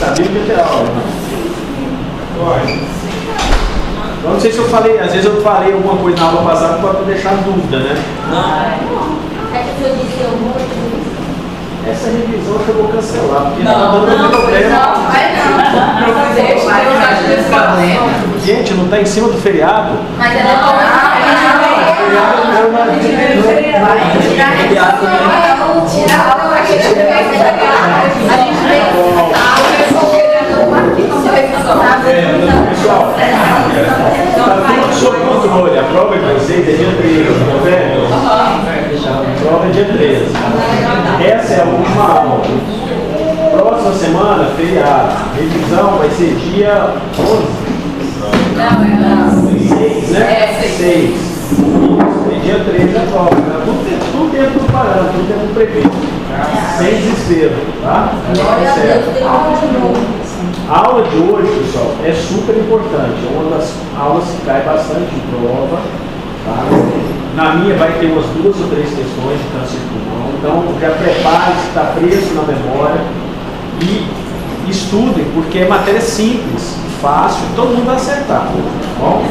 sabia que ia ter aula. Eu não sei se eu falei, às vezes eu falei alguma coisa na aula passada para deixar dúvida, né? É que eu disse essa revisão eu vou cancelar, porque não está dando problema. Gente, não está em cima do feriado? Mas ela é Pessoal, está tudo sob controle. A prova que vai ser dia 13, tá vendo? A prova é dia 13. Essa é a última aula. Próxima semana, feriado. Revisão vai ser dia 11. 6, né? 6. E dia 13 a prova. Tudo dentro do parâmetro, tudo dentro do previsto. Sem desespero, tá? A aula de hoje, pessoal, é super importante. É uma das aulas que cai bastante em prova. Tá? Na minha vai ter umas 2 ou 3 questões de câncer de pulmão. Então já prepare-se, está preso na memória. E estudem, porque é matéria simples, fácil, todo mundo vai acertar. Tá bom?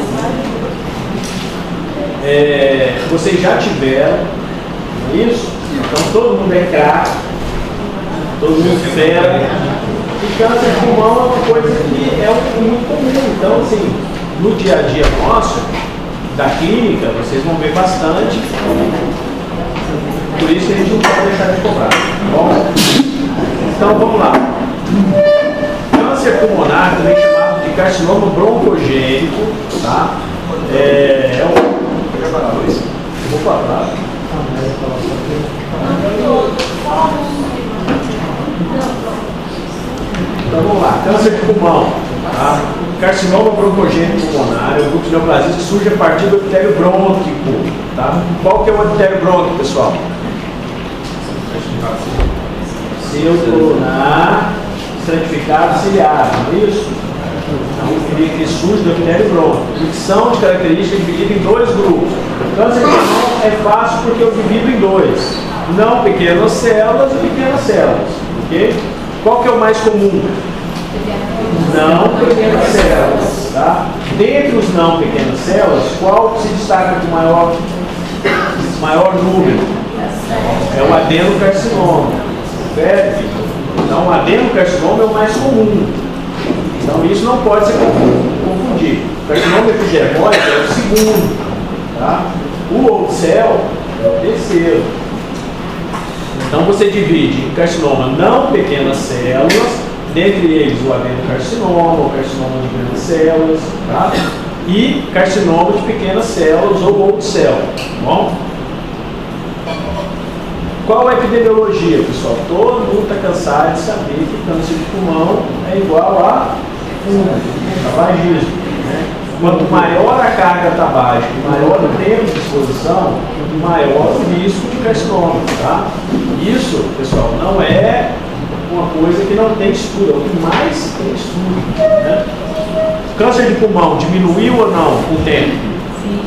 Vocês já tiveram isso? Então todo mundo é craque, todo mundo espera. E câncer de pulmão é uma coisa que é muito comum. Então, assim, no dia a dia nosso, da clínica, vocês vão ver bastante. Por isso que a gente não pode deixar de cobrar. Tá bom? Então, vamos lá. Câncer pulmonar, também chamado de carcinoma broncogênico, tá? Vou falar. Então vamos lá, câncer de pulmão, tá? Carcinoma broncogênico pulmonar é um grupo de neoplasias que surge a partir do epitélio brônquico, tá? Qual que é o epitélio brônquico, pessoal? Ciliar, estratificado ciliar, não é isso? Então, ele surge do epitélio brônquico. Fricção de característica dividida em 2 grupos. O câncer de pulmão é fácil porque eu divido em 2. Não pequenas células e pequenas células, ok? Qual que é o mais comum? Não pequenas células, tá? Dentre os não pequenas células, qual se destaca com maior número? É o adenocarcinoma, certo? Então, o adenocarcinoma é o mais comum. Então, isso não pode ser confundido. O carcinoma epidermóide é o segundo, tá? O outro céu é o terceiro. Então você divide em carcinoma não pequenas células, dentre eles o adenocarcinoma, o carcinoma de grandes células, tá? E carcinoma de pequenas células ou outro céu, tá bom? Qual a epidemiologia, pessoal? Todo mundo está cansado de saber que câncer de pulmão é igual a tabagismo, né? Quanto maior a carga tabágica, maior o tempo de exposição, maior o risco de carcinoma, tá? Isso, pessoal, não é uma coisa que não tem estudo, é o que mais tem estudo, né? Câncer de pulmão diminuiu ou não com o tempo? Sim.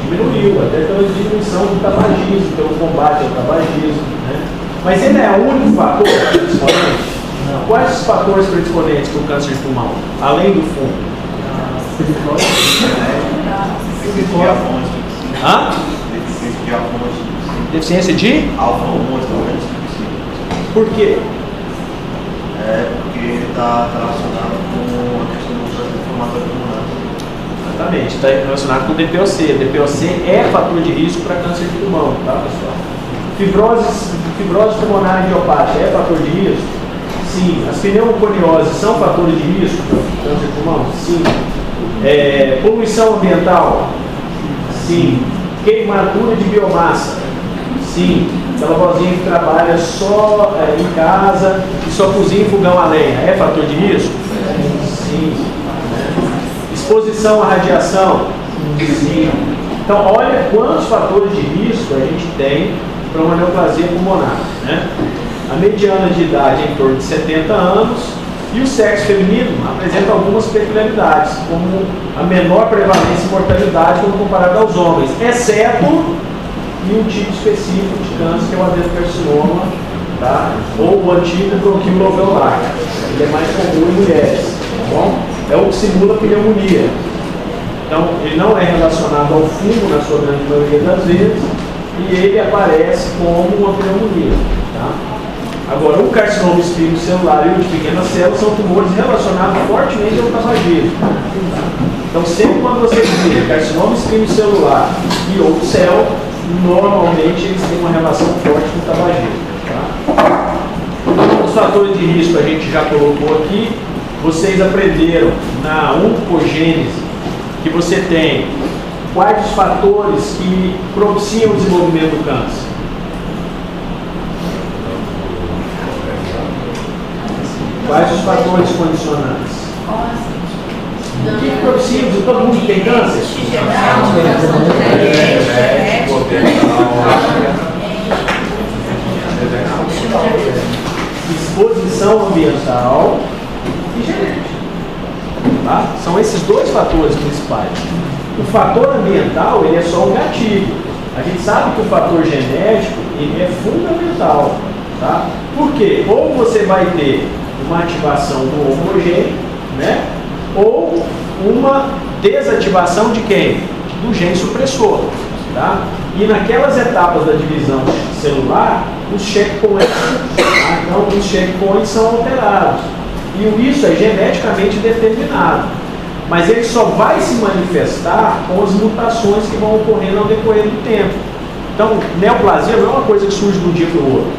Diminuiu, até pela diminuição do tabagismo, pelo combate ao tabagismo, né? Mas ele é o único fator predisponente? Não. Quais os fatores predisponentes para o câncer de pulmão, além do fumo? Deficiência de? Por quê? Porque ele está relacionado com a questão do processo inflamatório pulmonar. Exatamente, está relacionado com o DPOC. DPOC é fator de risco para câncer de pulmão, tá, pessoal? Fibrose pulmonar idiopática é fator de risco? Sim. As pneumoconioses são fatores de risco para câncer de pulmão? Sim. Poluição ambiental? Sim. Queimadura de biomassa? Sim. Aquela vozinha que trabalha só em casa e só cozinha em fogão a lenha, é fator de risco? Sim. Exposição à radiação? Sim. Então, olha quantos fatores de risco a gente tem para uma neoplasia pulmonar, né? A mediana de idade é em torno de 70 anos e o sexo feminino apresenta algumas peculiaridades, como a menor prevalência e mortalidade quando comparado aos homens, exceto em um tipo específico de câncer, que é o adenocarcinoma, tá? Ou o antigo bronquíolo alveolar. Ele é mais comum em mulheres, tá bom? É o que simula pneumonia. Então, ele não é relacionado ao fungo na sua grande maioria das vezes e ele aparece como uma pneumonia, tá? Agora, o carcinoma espinocelular e o de pequenas células são tumores relacionados fortemente ao tabagismo. Então, sempre quando você vê carcinoma espinocelular e ou célula, normalmente eles têm uma relação forte com o tabagismo. Tá? Os fatores de risco a gente já colocou aqui. Vocês aprenderam na oncogênese que você tem quais os fatores que propiciam o desenvolvimento do câncer. Quais os fatores condicionantes? O que propicia? Todo mundo tem câncer? Exposição ambiental e genética. Tá? São esses dois fatores principais. O fator ambiental ele é só um gatilho. A gente sabe que o fator genético ele é fundamental. Tá? Por quê? Ou você vai ter uma ativação do homogêneo, né? Ou uma desativação de quem? Do gene supressor. Tá? E naquelas etapas da divisão celular, os checkpoints, tá? Então, os checkpoints são alterados. E isso é geneticamente determinado. Mas ele só vai se manifestar com as mutações que vão ocorrendo ao decorrer do tempo. Então, neoplasia não é uma coisa que surge de um dia para o outro.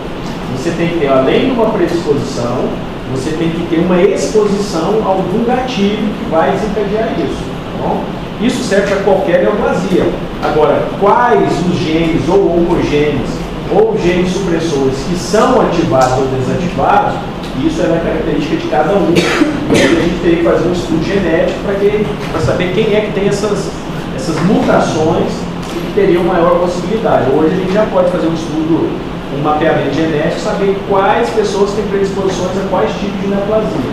Você tem que ter, além de uma predisposição, você tem que ter uma exposição a algum gatilho que vai desencadear isso. Tá bom? Isso serve para qualquer neoplasia. Agora, quais os genes ou homogêneos ou genes supressores que são ativados ou desativados, isso é uma característica de cada um. E a gente teria que fazer um estudo genético para saber quem é que tem essas mutações e que teriam maior possibilidade. Hoje a gente já pode fazer um estudo, um mapeamento genético, saber quais pessoas têm predisposições a quais tipos de neoplasia.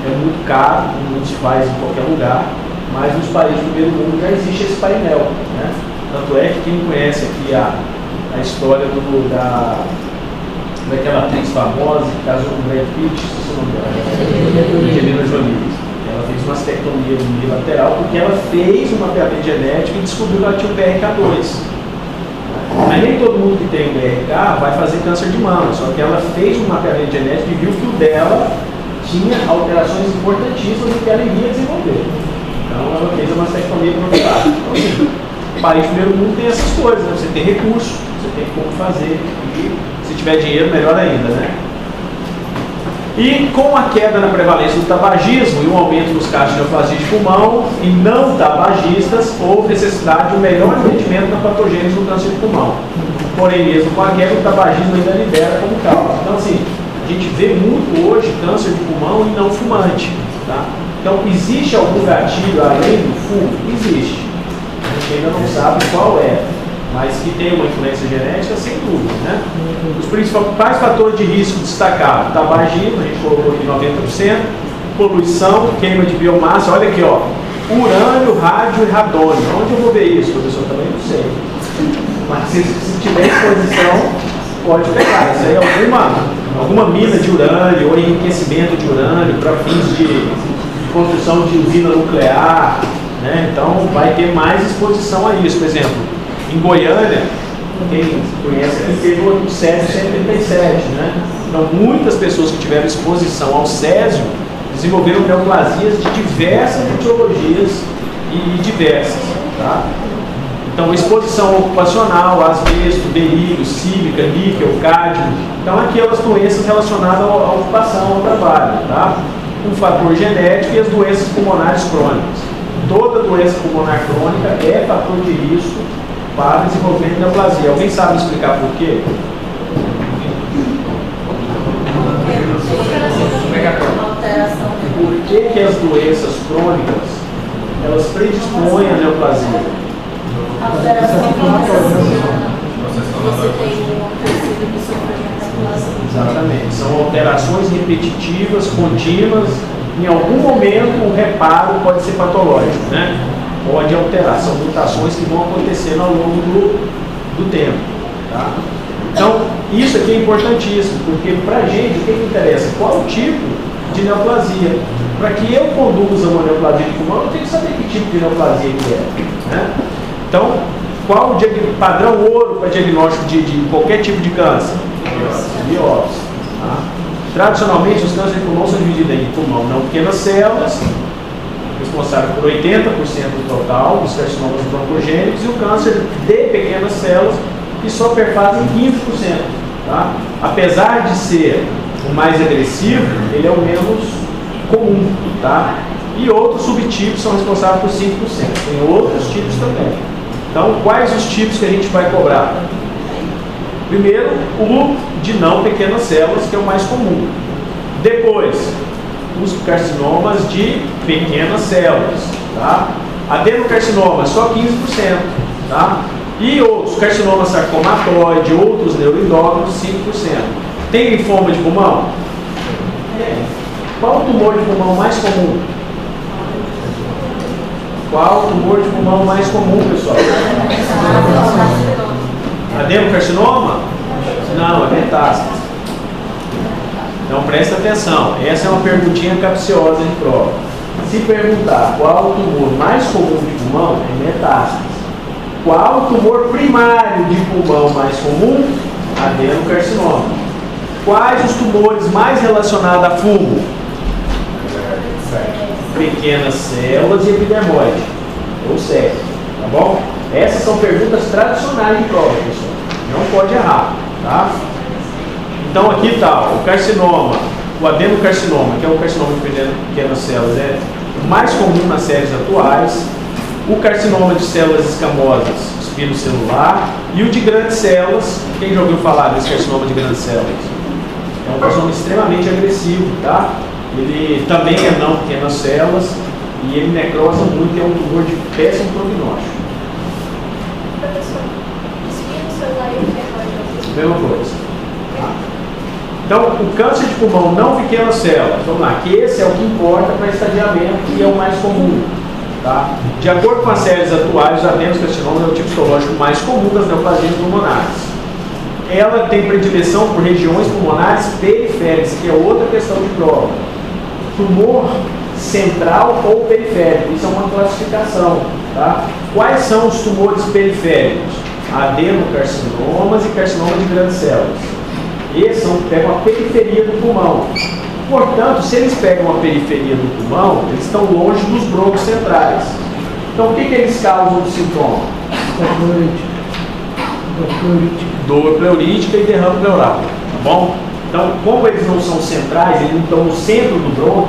É muito caro, não se faz em qualquer lugar, mas nos países do primeiro mundo já existe esse painel. Né? Tanto é que quem conhece aqui a história daquela atriz famosa que casou com o Brad Pitt, se não me engano, Angelina Jolie. Ela fez uma mastectomia unilateral porque ela fez um mapeamento genético e descobriu que ela tinha o BRCA2. Mas nem todo mundo que tem o BRCA vai fazer câncer de mama, só que ela fez um mapeamento genético e viu que o dela tinha alterações importantíssimas e que ela iria desenvolver. Então ela fez a mastectomia profilática. Então, assim, o país do primeiro mundo tem essas coisas, né? Você tem recurso, você tem como fazer. E se tiver dinheiro, melhor ainda, né? E com a queda na prevalência do tabagismo e o aumento dos casos de neoplasia de pulmão e não tabagistas, houve necessidade de um melhor entendimento da patogênese do câncer de pulmão. Porém, mesmo com a queda, o tabagismo ainda libera como causa. Então, assim, a gente vê muito hoje câncer de pulmão e não fumante. Tá? Então, existe algum gatilho além do fumo? Existe. A gente ainda não sabe qual é, mas que tem uma influência genética, sem dúvida, né? Os principais fatores de risco destacados: tabagismo, a gente colocou aqui 90%, poluição, queima de biomassa, olha aqui, ó, urânio, rádio e radônio. Onde eu vou ver isso, professor? Também não sei. Mas se tiver exposição, pode pegar. Isso aí é alguma mina de urânio ou enriquecimento de urânio para fins de construção de usina nuclear, né? Então vai ter mais exposição a isso. Por exemplo, em Goiânia, quem conhece aqui, teve o Césio 137, né? Então, muitas pessoas que tiveram exposição ao Césio desenvolveram neoplasias de diversas etiologias e diversas, tá? Então, exposição ocupacional, asbesto, berílio, sílica, níquel, cádmio. Então, aquelas doenças relacionadas à ocupação, ao trabalho, tá? Um fator genético e as doenças pulmonares crônicas. Toda doença pulmonar crônica é fator de risco para desenvolver neoplasia. Alguém sabe explicar por quê? Por que as doenças crônicas elas predispõem à neoplasia? Alteração você tem um tecido que sofre neoplasia. Exatamente. São alterações repetitivas, contínuas. Em algum momento o reparo pode ser patológico, né? Pode alterar, são mutações que vão acontecendo ao longo do tempo. Tá? Então, isso aqui é importantíssimo, porque para a gente, o que interessa? Qual o tipo de neoplasia. Para que eu conduza uma neoplasia de pulmão, eu tenho que saber que tipo de neoplasia que é, né? Então, qual o padrão ouro para diagnóstico de qualquer tipo de câncer? Biópsia. Tá? Tradicionalmente, os cânceres de pulmão são divididos em pulmão não pequenas células, responsável por 80% do total dos carcinomas broncogênicos, e o câncer de pequenas células, que só perfazem 15%. Tá? Apesar de ser o mais agressivo, ele é o menos comum. Tá? E outros subtipos são responsáveis por 5%. Tem outros tipos também. Então, quais os tipos que a gente vai cobrar? Primeiro, o de não pequenas células, que é o mais comum. Depois, os carcinomas de pequenas células. Tá? Adenocarcinoma, só 15%. Tá? E outros, carcinoma sarcomatoide, outros neuroendócrinos, 5%. Tem linfoma de pulmão? Tem. Qual o tumor de pulmão mais comum? Qual o tumor de pulmão mais comum, pessoal? Adenocarcinoma? Não, é metástase. Então presta atenção, essa é uma perguntinha capciosa de prova. Se perguntar qual o tumor mais comum de pulmão, é metástase. Qual o tumor primário de pulmão mais comum? Adenocarcinoma. Quais os tumores mais relacionados a fumo? Pequenas células e epidermoide, ou sepse, tá bom? Essas são perguntas tradicionais de prova, pessoal. Não pode errar, tá? Então aqui está o carcinoma, o adenocarcinoma, que é o carcinoma de pequenas células, é o mais comum nas séries atuais. O carcinoma de células escamosas, espinocelular, e o de grandes células. Quem já ouviu falar desse carcinoma de grandes células? É um carcinoma extremamente agressivo, tá? Ele também é não pequenas células e ele necrosa muito e é um tumor de péssimo prognóstico. Professor, espinocelular e epidermoide. Mesma coisa. Tá? Então, o câncer de pulmão não pequenas células, vamos lá, que esse é o que importa para estadiamento e é o mais comum. Tá? De acordo com as séries atuais, o adenocarcinoma é o tipo histológico mais comum das neoplasias pulmonares. Ela tem predileção por regiões pulmonares periféricas, que é outra questão de prova. Tumor central ou periférico, isso é uma classificação. Tá? Quais são os tumores periféricos? Adenocarcinomas e carcinoma de grandes células. Esses pegam a periferia do pulmão. Portanto, se eles pegam a periferia do pulmão, eles estão longe dos broncos centrais. Então, o que eles causam de sintoma? Dor pleurítica e derrame pleural. Tá bom? Então, como eles não são centrais, eles não estão no centro do bronco,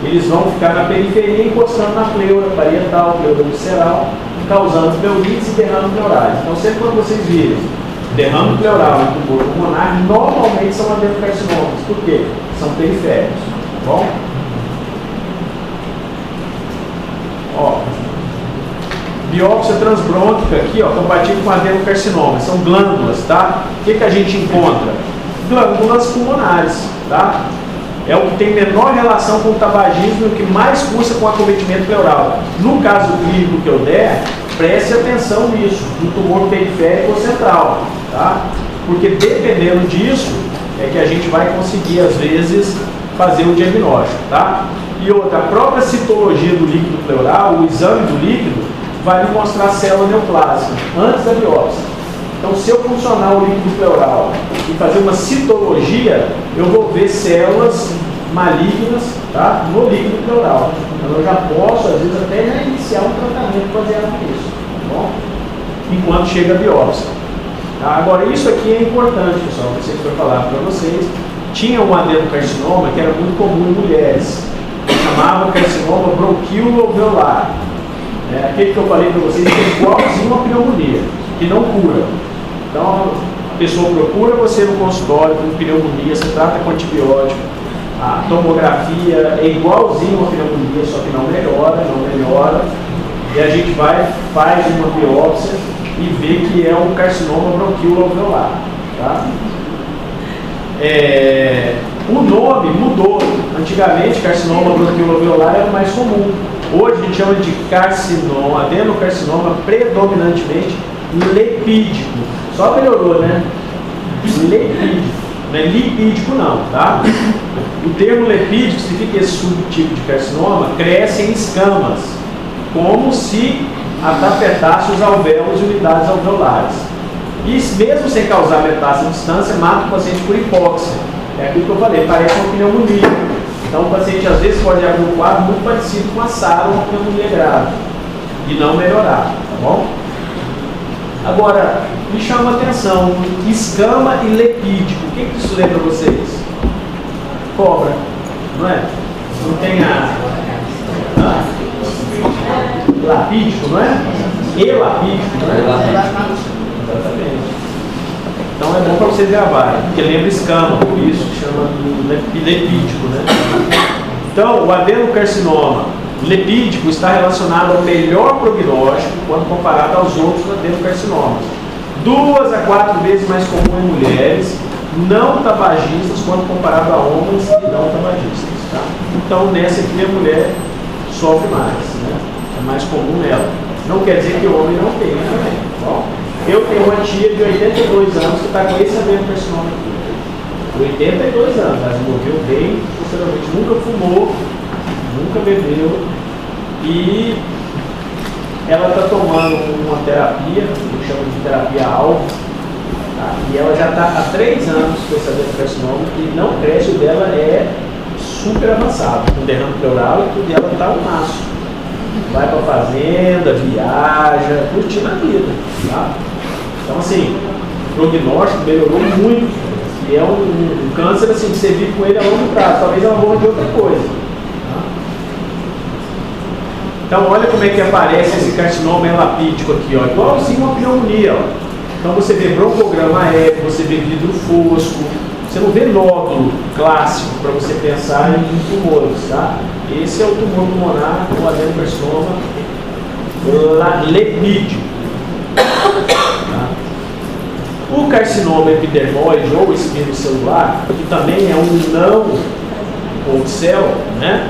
eles vão ficar na periferia, encostando na pleura parietal, pleura visceral, causando pleurites e derrame pleurais. Então, sempre quando vocês virem derrame pleural e tumor pulmonar, normalmente são adenocarcinomas. Por quê? São periféricos. Tá bom? Ó, biópsia transbrônquica aqui, ó, compatível com adenocarcinoma. São glândulas, tá? O que a gente encontra? Glândulas pulmonares, tá? É o que tem menor relação com o tabagismo e o que mais cursa com acometimento pleural. No caso clínico que eu der, preste atenção nisso, no tumor periférico ou central, tá? Porque dependendo disso, é que a gente vai conseguir, às vezes, fazer o diagnóstico, tá? E outra, a própria citologia do líquido pleural, o exame do líquido, vai me mostrar a célula neoplásica antes da biópsia. Então, se eu funcionar o líquido pleural e fazer uma citologia, eu vou ver células malignas, tá, no líquido pleural. Então, eu já posso, às vezes, até já iniciar um tratamento baseado nisso, tá bom? Enquanto chega a biópsia. Tá? Agora, isso aqui é importante, pessoal, que sempre foi falar para vocês. Tinha um adenocarcinoma que era muito comum em mulheres. Chamava carcinoma bronquilo-alveolar. Aquele que eu falei para vocês é igualzinho a pneumonia, que não cura. Então, a pessoa procura você no consultório com pneumonia, você trata com antibiótico. A tomografia é igualzinho a pneumonia, só que não melhora. E a gente faz uma biópsia e vê que é um carcinoma bronquilo-alveolar. Tá? O nome mudou. Antigamente, carcinoma bronquilo-alveolar era o mais comum. Hoje a gente chama de carcinoma, adenocarcinoma predominantemente lipídico. Só melhorou, né? Lipídico, não é lipídico não, tá? O termo lepídico significa que esse subtipo de carcinoma cresce em escamas, como se atapetasse os alvéolos e unidades alveolares. E mesmo sem causar metástase à distância, mata o paciente por hipóxia. É aquilo que eu falei, parece uma pneumonia. Então o paciente às vezes pode abrir um quadro muito parecido com a SARA ou uma pneumonia grave e não melhorar, tá bom? Agora, me chama a atenção, escama e lepídico, o que isso lembra vocês? Cobra, não é? Não tem a... lapídico, não é? Elapídico, não é? Exatamente. Então é bom para vocês gravarem, porque lembra escama, por isso que chama lepídico, né? Então, o adenocarcinoma lepídico está relacionado ao melhor prognóstico quando comparado aos outros adenocarcinomas. 2 a 4 vezes mais comum em mulheres não tabagistas quando comparado a homens e não tabagistas, tá? Então, nessa aqui a mulher sofre mais, né? É mais comum nela. Não quer dizer que o homem não tenha também, tá bom? Eu tenho uma tia de 82 anos que está com esse adenocarcinoma aqui. 82 anos, ela desenvolveu bem, posteriormente nunca fumou, nunca bebeu, e ela está tomando uma terapia, que chama de terapia-alvo, tá? E ela já está há 3 anos com esse adenocarcinoma e não cresce, o dela é super avançado, com derrame pleural e tudo, ela está um maço. Vai para a fazenda, viaja, curtindo a vida, tá? Então assim, o prognóstico melhorou muito, e é um câncer assim, que você vive com ele a longo prazo, talvez ela morra de outra coisa, tá? Então olha como é que aparece esse carcinoma elapídico aqui, ó, igualzinho uma pneumonia, ó. Então você vê broncograma aéreo, você vê vidro fosco, você não vê nódulo clássico para você pensar em tumores, tá? Esse é o tumor pulmonar, o adenocarcinoma lepídico. Tá? O carcinoma epidermoide ou espinocelular, que também é um não ou cell, né?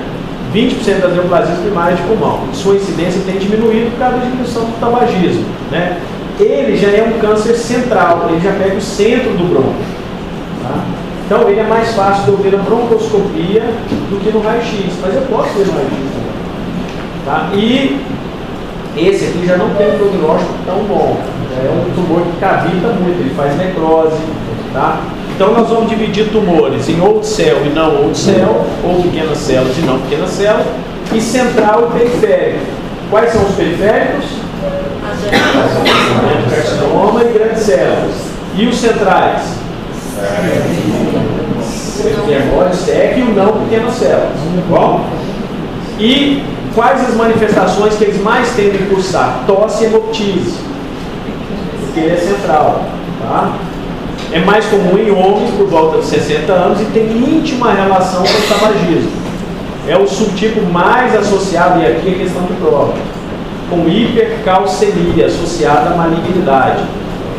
20% das neoplasias primárias de pulmão. Sua incidência tem diminuído por causa da diminuição do tabagismo, né? Ele já é um câncer central, ele já pega o centro do bronco. Tá? Então ele é mais fácil de eu ver na broncoscopia do que no raio-x, mas eu posso ver no raio-x também. Tá? E esse aqui já não tem um prognóstico tão bom. É um tumor que cavita muito, ele faz necrose. Tá? Então nós vamos dividir tumores em old cell e não old cell, ou pequenas células e não pequenas células, e central e periférico. Quais são os periféricos? Carcinoma e grandes células. E os centrais? Epidermose, SEC e o não pequenas células. Bom? E quais as manifestações que eles mais tendem a cursar? Tosse e hemoptise, porque ele é central. Tá? É mais comum em homens por volta de 60 anos e tem íntima relação com o tabagismo. É o subtipo mais associado, e aqui é questão de prova, com hipercalcemia associada à malignidade.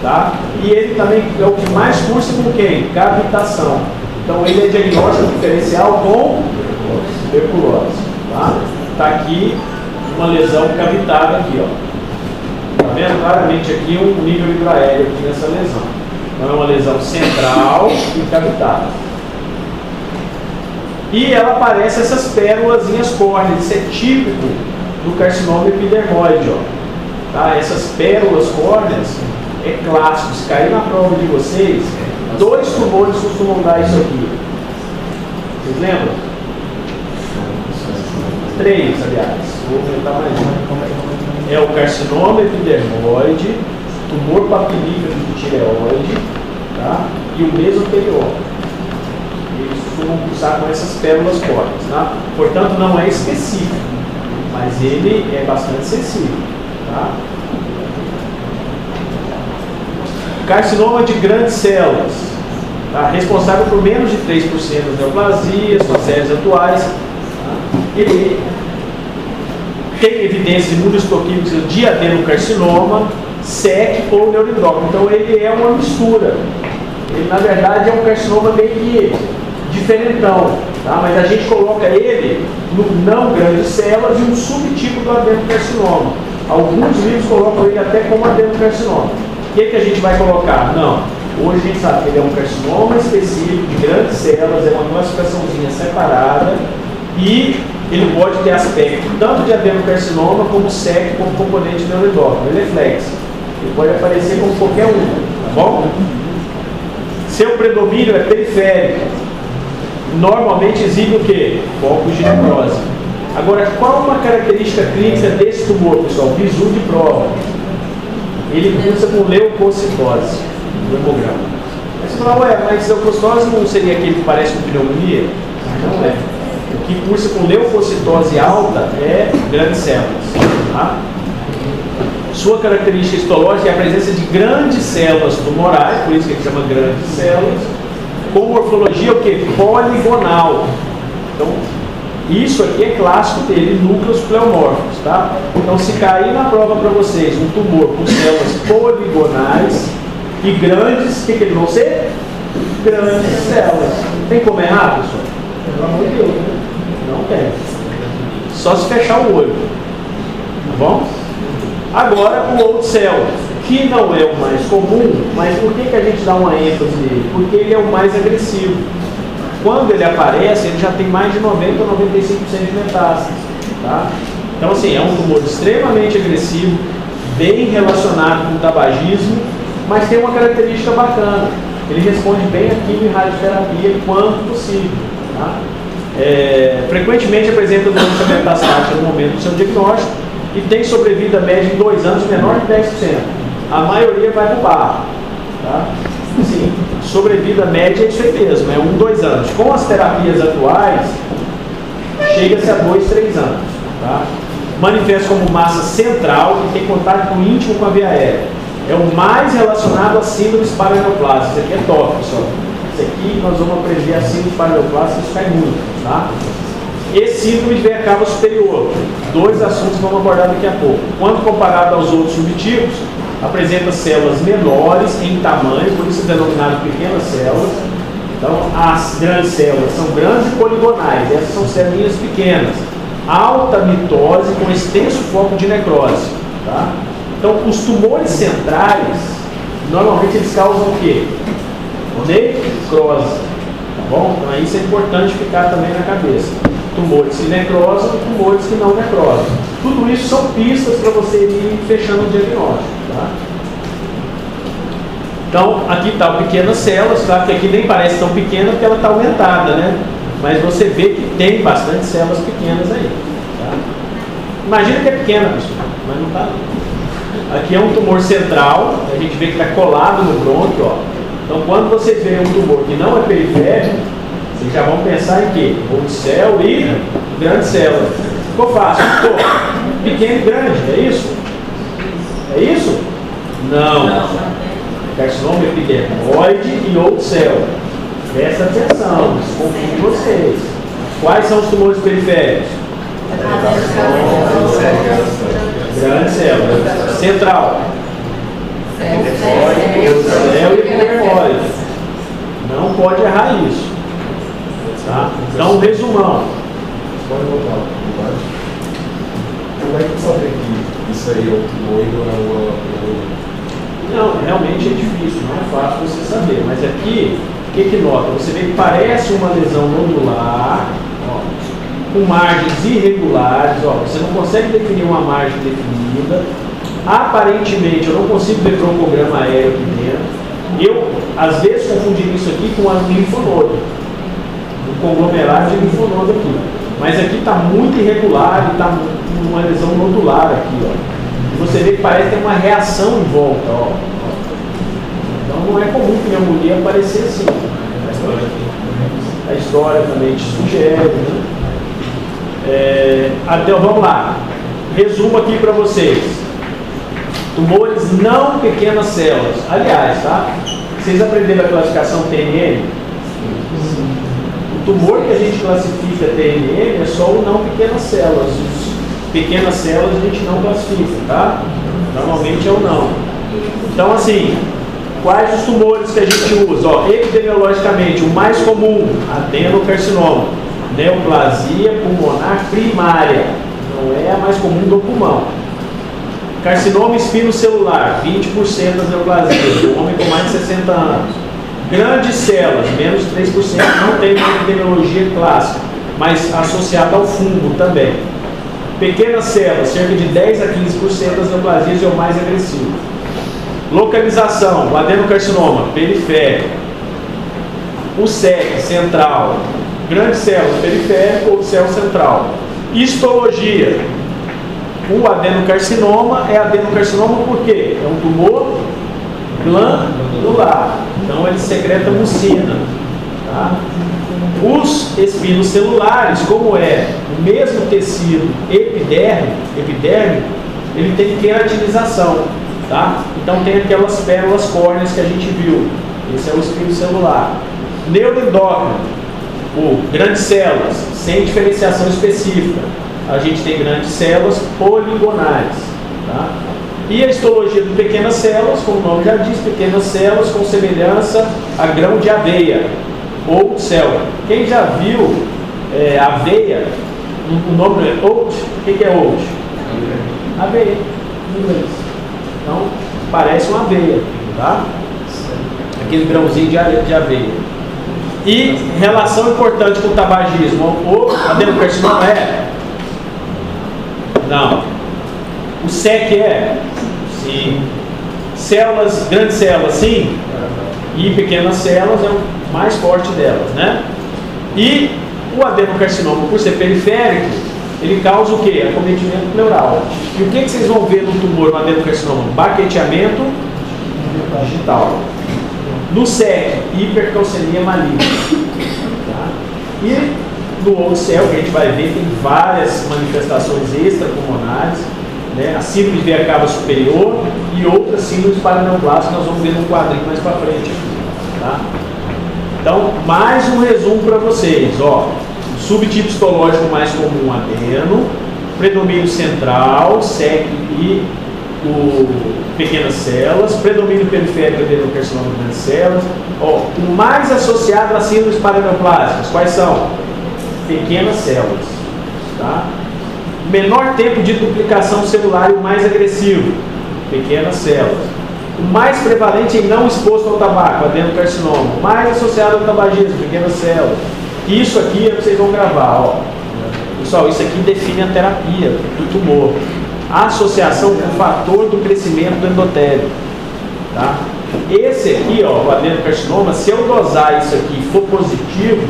Tá? E ele também é o que mais cursa com quem? Cavitação. Então ele é diagnóstico diferencial com tuberculose. Tá? Tá aqui uma lesão cavitada aqui, ó. Tá vendo claramente aqui um nível hidroaéreo aqui nessa lesão. Então é uma lesão central e cavitada. E ela aparece essas pérolazinhas córneas, isso é típico do carcinoma epidermoide, ó. Tá? Essas pérolas córneas é clássico, se cair na prova de vocês, 2 tumores costumam dar isso aqui. Vocês lembram? 3, aliás. Vou aumentar mais um. É o carcinoma epidermoide, tumor papilífero de tireoide, tá? E o mesotelioma. Eles costumam cursar com essas pérolas córneas, tá? Portanto, não é específico, mas ele é bastante sensível, tá? Carcinoma de grandes células, tá? Responsável por menos de 3% das neoplasias, nas séries atuais. Tá? Ele tem evidências imunohistoquímicas de adenocarcinoma, SEC ou neuroendócrino. Então ele é uma mistura. Ele na verdade é um carcinoma meio que diferentão, tá? Mas a gente coloca ele no não grandes células e um subtipo do adenocarcinoma. Alguns livros colocam ele até como adenocarcinoma. O que a gente vai colocar? Não. Hoje a gente sabe que ele é um carcinoma específico, de grandes células, é uma classificaçãozinha separada e ele pode ter aspecto tanto de adenocarcinoma como SEC, como componente neuroendócrino. Ele é flex. Ele pode aparecer como qualquer um, tá bom? Seu predomínio é periférico. Normalmente exibe o quê? Focos de necrose. Agora, qual uma característica clínica desse tumor, pessoal? Bisu de prova. Ele cursa com leucocitose no hemograma. Aí você fala, ué, mas leucocitose não seria aquele que parece com pneumonia? Não é. O que cursa com leucocitose alta é grandes células. Tá? Sua característica histológica é a presença de grandes células tumorais, por isso que ele chama grandes células, com morfologia o quê? Poligonal. Então, isso aqui é clássico dele, núcleos pleomórficos, tá? Então, se cair na prova para vocês um tumor com células poligonais e grandes, o que eles vão ser? Grandes células. Tem como errar, pessoal? Pelo amor de Deus, né? Não tem. Só se fechar o olho. Tá bom? Agora, o outro cell, que não é o mais comum, mas por que a gente dá uma ênfase nele? Porque ele é o mais agressivo. Quando ele aparece, ele já tem mais de 90% ou 95% de metástases. Tá? Então, assim, é um tumor extremamente agressivo, bem relacionado com o tabagismo, mas tem uma característica bacana. Ele responde bem a quimio e radioterapia quanto possível. Tá? Frequentemente apresenta doença metastática no momento do seu diagnóstico e tem sobrevida média em 2 anos menor de 10%. A maioria vai para o barro. Tá? Sim, sobrevida média é isso aí mesmo, é 1, 2 anos. Com as terapias atuais, chega-se a 2, 3 anos. Tá? Manifesta como massa central e tem contato íntimo com a via aérea. É o mais relacionado a síndromes paraneoplásicas. Isso aqui é top, pessoal. Isso aqui nós vamos aprender a síndromes paraneoplásicas, isso cai muito. Tá? Esse síndrome de veia cava superior. 2 assuntos que vamos abordar daqui a pouco. Quando comparado aos outros subtipos, apresenta células menores em tamanho, por isso é denominado pequenas células. Então, as grandes células são grandes e poligonais, essas são células pequenas. Alta mitose com extenso foco de necrose. Tá? Então, os tumores centrais, normalmente eles causam o quê? Necrose. Tá bom? Então, isso é importante ficar também na cabeça. Tumores que necrosam e tumores que não necrosam. Tudo isso são pistas para você ir fechando o diagnóstico. Tá? Então, aqui está o pequenas células, tá? Que aqui nem parece tão pequena porque ela está aumentada, né? Mas você vê que tem bastante células pequenas aí. Tá? Imagina que é pequena, pessoal, mas não está. Aqui é um tumor central, a gente vê que está colado no brônquio. Ó. Então, quando você vê um tumor que não é periférico, vocês já vão pensar em quê? Old cell e grande célula. Ficou fácil, ficou pequeno e grande, é isso? É isso? Não. Carcinoma epidemioide e old cell. Presta atenção, confunde vocês. Quais são os tumores periféricos? Grande célula. Central. Céu e epidemioide. Não pode errar isso. Tá? Então, resumão. Pode voltar. Como é que saber que isso aí é o tumor e não é Não, realmente é difícil, não é fácil você saber. Mas aqui, o que nota? Você vê que parece uma lesão nodular, ó, com margens irregulares. Ó, você não consegue definir uma margem definida. Aparentemente, eu não consigo ver broncograma aéreo aqui dentro. Eu, às vezes, confundiria isso aqui com um linfonodo. Um conglomerado de linfonodo aqui. Mas aqui está muito irregular e está uma lesão nodular aqui, ó. E você vê que parece ter uma reação em volta, ó. Então não é comum que pneumonia aparecer assim. A história também te sugere, né? Então vamos lá. Resumo aqui para vocês. Tumores não pequenas células. Aliás, tá? Vocês aprenderam a classificação TNM? O tumor que a gente classifica TNM é só o não pequenas células. Os pequenas células a gente não classifica, tá? Normalmente é o não. Então, assim, quais os tumores que a gente usa? Ó, epidemiologicamente, o mais comum, adenocarcinoma, neoplasia pulmonar primária. Não é a mais comum do pulmão. Carcinoma espinocelular, 20% das neoplasias, o homem com mais de 60 anos. Grandes células, menos de 3%, não tem uma epidemiologia clássica, mas associada ao fungo também. Pequenas células, cerca de 10 a 15% das neoplasias é o mais agressivo. Localização, o adenocarcinoma, periférico. O SEC, central. Grandes células, periférico ou célula central. Histologia. O adenocarcinoma é adenocarcinoma por quê? É um tumor glandular. Então ele secreta mucina. Tá? Os espinos celulares, como é o mesmo tecido epidérmico, ele tem queratinização. Tá? Então tem aquelas pérolas córneas que a gente viu. Esse é o espino celular. Neuroendócrino, grandes células, sem diferenciação específica. A gente tem grandes células poligonais. Tá? E a histologia de pequenas células, como o nome já diz, pequenas células com semelhança a grão de aveia ou célula. Quem já viu aveia, o nome é oat, o que é oat? Aveia, em inglês. Então, parece uma aveia, tá? Aquele grãozinho de aveia. E relação importante com o tabagismo. O adenocarcinoma é? Não. O SEC é? Sim. Células, grandes células, sim. E pequenas células é o mais forte delas, né? E o adenocarcinoma, por ser periférico, ele causa o quê? Acometimento pleural. E o que vocês vão ver no tumor no adenocarcinoma? Baqueteamento digital. No SEC, hipercalcemia maligna. Tá? E no outro céu, que a gente vai ver, tem várias manifestações extrapulmonares, né? A síndrome de veia cava superior e outras síndromes paraneoplásticas, nós vamos ver no quadrinho mais para frente. Tá? Então, mais um resumo para vocês. Ó, o subtipo histológico mais comum, adeno, predomínio central, SEC e pequenas células, predomínio periférico, adenocarcinoma de grandes células. Ó, o mais associado às síndromes paraneoplásticas, quais são? Pequenas células. Tá? Menor tempo de duplicação celular e o mais agressivo, pequenas células. O mais prevalente em não exposto ao tabaco, adenocarcinoma. O mais associado ao tabagismo, pequenas células. Isso aqui é o que vocês vão gravar. Ó. Pessoal, isso aqui define a terapia do tumor. A associação com o fator do crescimento do endotélio. Tá? Esse aqui, ó, o adenocarcinoma, se eu dosar isso aqui e for positivo,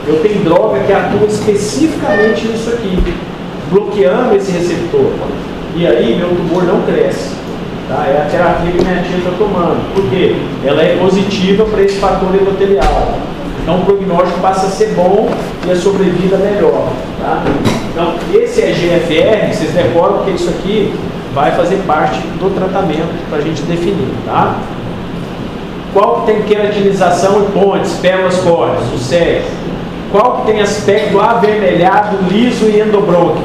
eu tenho droga que atua especificamente nisso aqui, bloqueando esse receptor. E aí meu tumor não cresce. Tá? É a terapia que minha tia está tomando. Por quê? Ela é positiva para esse fator endotelial. Então o prognóstico passa a ser bom e a sobrevida melhor. Tá? Então esse é GFR, vocês decoram que isso aqui vai fazer parte do tratamento para a gente definir. Tá? Qual que tem queratinização e pontes, pérolas córneas? O SEC. Qual que tem aspecto avermelhado, liso e endobrônquio?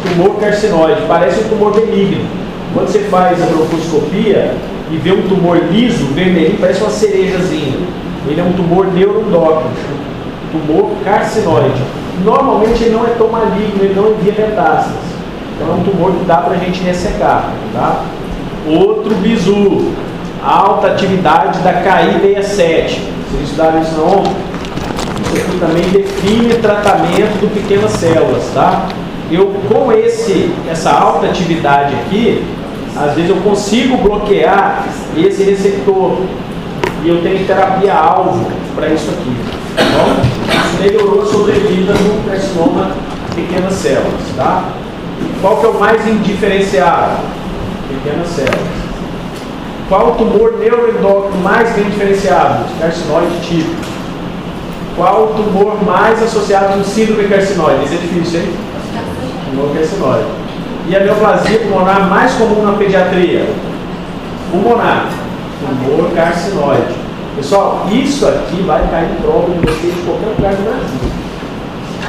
Tumor carcinoide, parece um tumor benigno. Quando você faz a broncoescopia e vê um tumor liso, vermelhinho, parece uma cerejazinha. Ele é um tumor neuroendócrino, tumor carcinoide. Normalmente ele não é tão maligno, ele não envia metástases. Então é um tumor que dá para a gente ressecar. Tá? Outro bizu, alta atividade da KI67. Vocês estudaram isso não? Isso aqui também define o tratamento do pequenas células. Tá? Eu, com essa alta atividade aqui, às vezes eu consigo bloquear esse receptor e eu tenho terapia-alvo para isso aqui. Tá bom? Isso melhorou a sobrevida do carcinoma pequenas células. Tá? Qual que é o mais indiferenciado? Pequenas células. Qual o tumor neuroendócrino mais bem diferenciado? Carcinoide típico. Qual o tumor mais associado com síndrome carcinoide? Esse é difícil, hein? Tumor carcinoide. E a neoplasia pulmonar mais comum na pediatria? Pulmonar. Tumor carcinoide. Pessoal, isso aqui vai cair em prova de vocês de qualquer lugar do Brasil.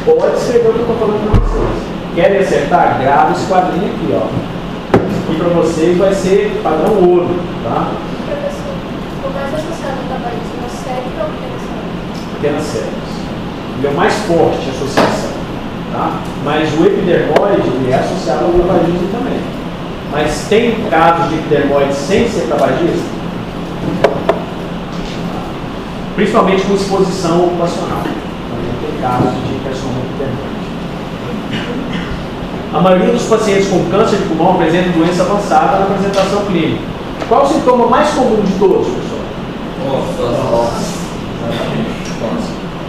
Pode escrever o que eu estou falando para vocês. Querem acertar? Grava esse quadrinho aqui, ó. E para vocês vai ser padrão ouro, tá? Professor, o mais associado ao tabagismo é sério ou pequenas células? Pequenas células. Ele é o mais forte a associação, tá? Mas o epidermoide ele é associado ao tabagismo também. Mas tem casos de epidermose sem ser tabagista? Principalmente com exposição ocupacional. Também tem casos de carcinoma epidermoide. A maioria dos pacientes com câncer de pulmão apresentam doença avançada na apresentação clínica. Qual o sintoma mais comum de todos, pessoal? Tosse.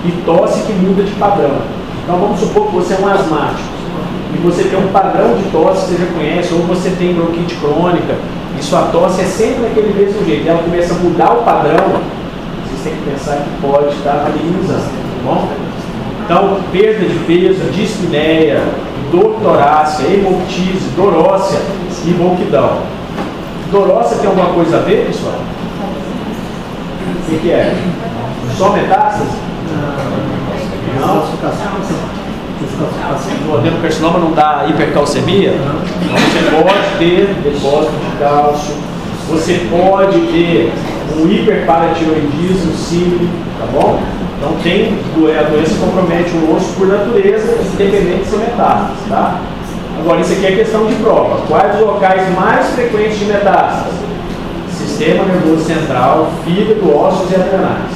E tosse que muda de padrão. Então vamos supor que você é um asmático e você tem um padrão de tosse que você já conhece, ou você tem bronquite crônica e sua tosse é sempre daquele mesmo jeito, ela começa a mudar o padrão, vocês têm que pensar que pode estar malignizando, tá bom? Então, perda de peso, dispneia, dor torácica, hemoptise, dor óssea e ronquidão. Dor óssea tem alguma coisa a ver, pessoal? O que é? Só metástase? Não. O adenocarcinoma não dá hipercalcemia? Então você pode ter depósito de cálcio, você pode ter um hiperparatiroidismo símil, tá bom? Então a doença compromete o osso por natureza, independente de ser metástase, tá? Agora isso aqui é questão de prova. Quais os locais mais frequentes de metástase? Sistema nervoso central, fígado, ossos e adrenais.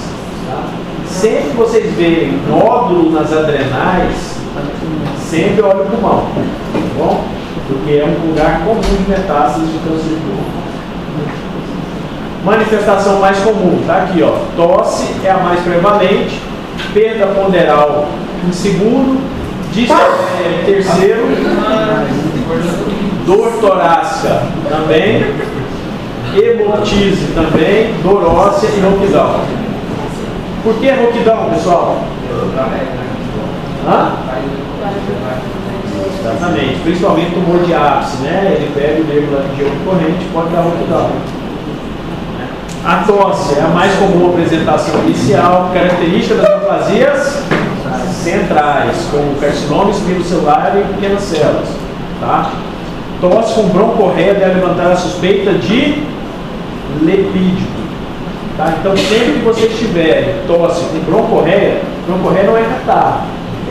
Tá? Sempre que vocês verem nódulo nas adrenais, sempre olhe o pulmão, tá bom? Porque é um lugar comum de metástases de câncer de pulmão. Manifestação mais comum, tá aqui, ó. Tosse é a mais prevalente, perda ponderal em segundo, dispneia em terceiro, dor torácica também, hemoptise também, dor óssea e ronquidão. Por que ronquidão, pessoal? Hã? Exatamente, principalmente tumor de ápice, né? Ele pega o nervo laringeu corrente, pode dar ronquidão. A tosse é a mais comum apresentação inicial, característica das neoplasias centrais, como carcinoma espinocelular e pequenas células. Tá? Tosse com broncorreia deve levantar a suspeita de lepídico. Tá? Então, sempre que vocês tiverem tosse com broncorreia não é catarro,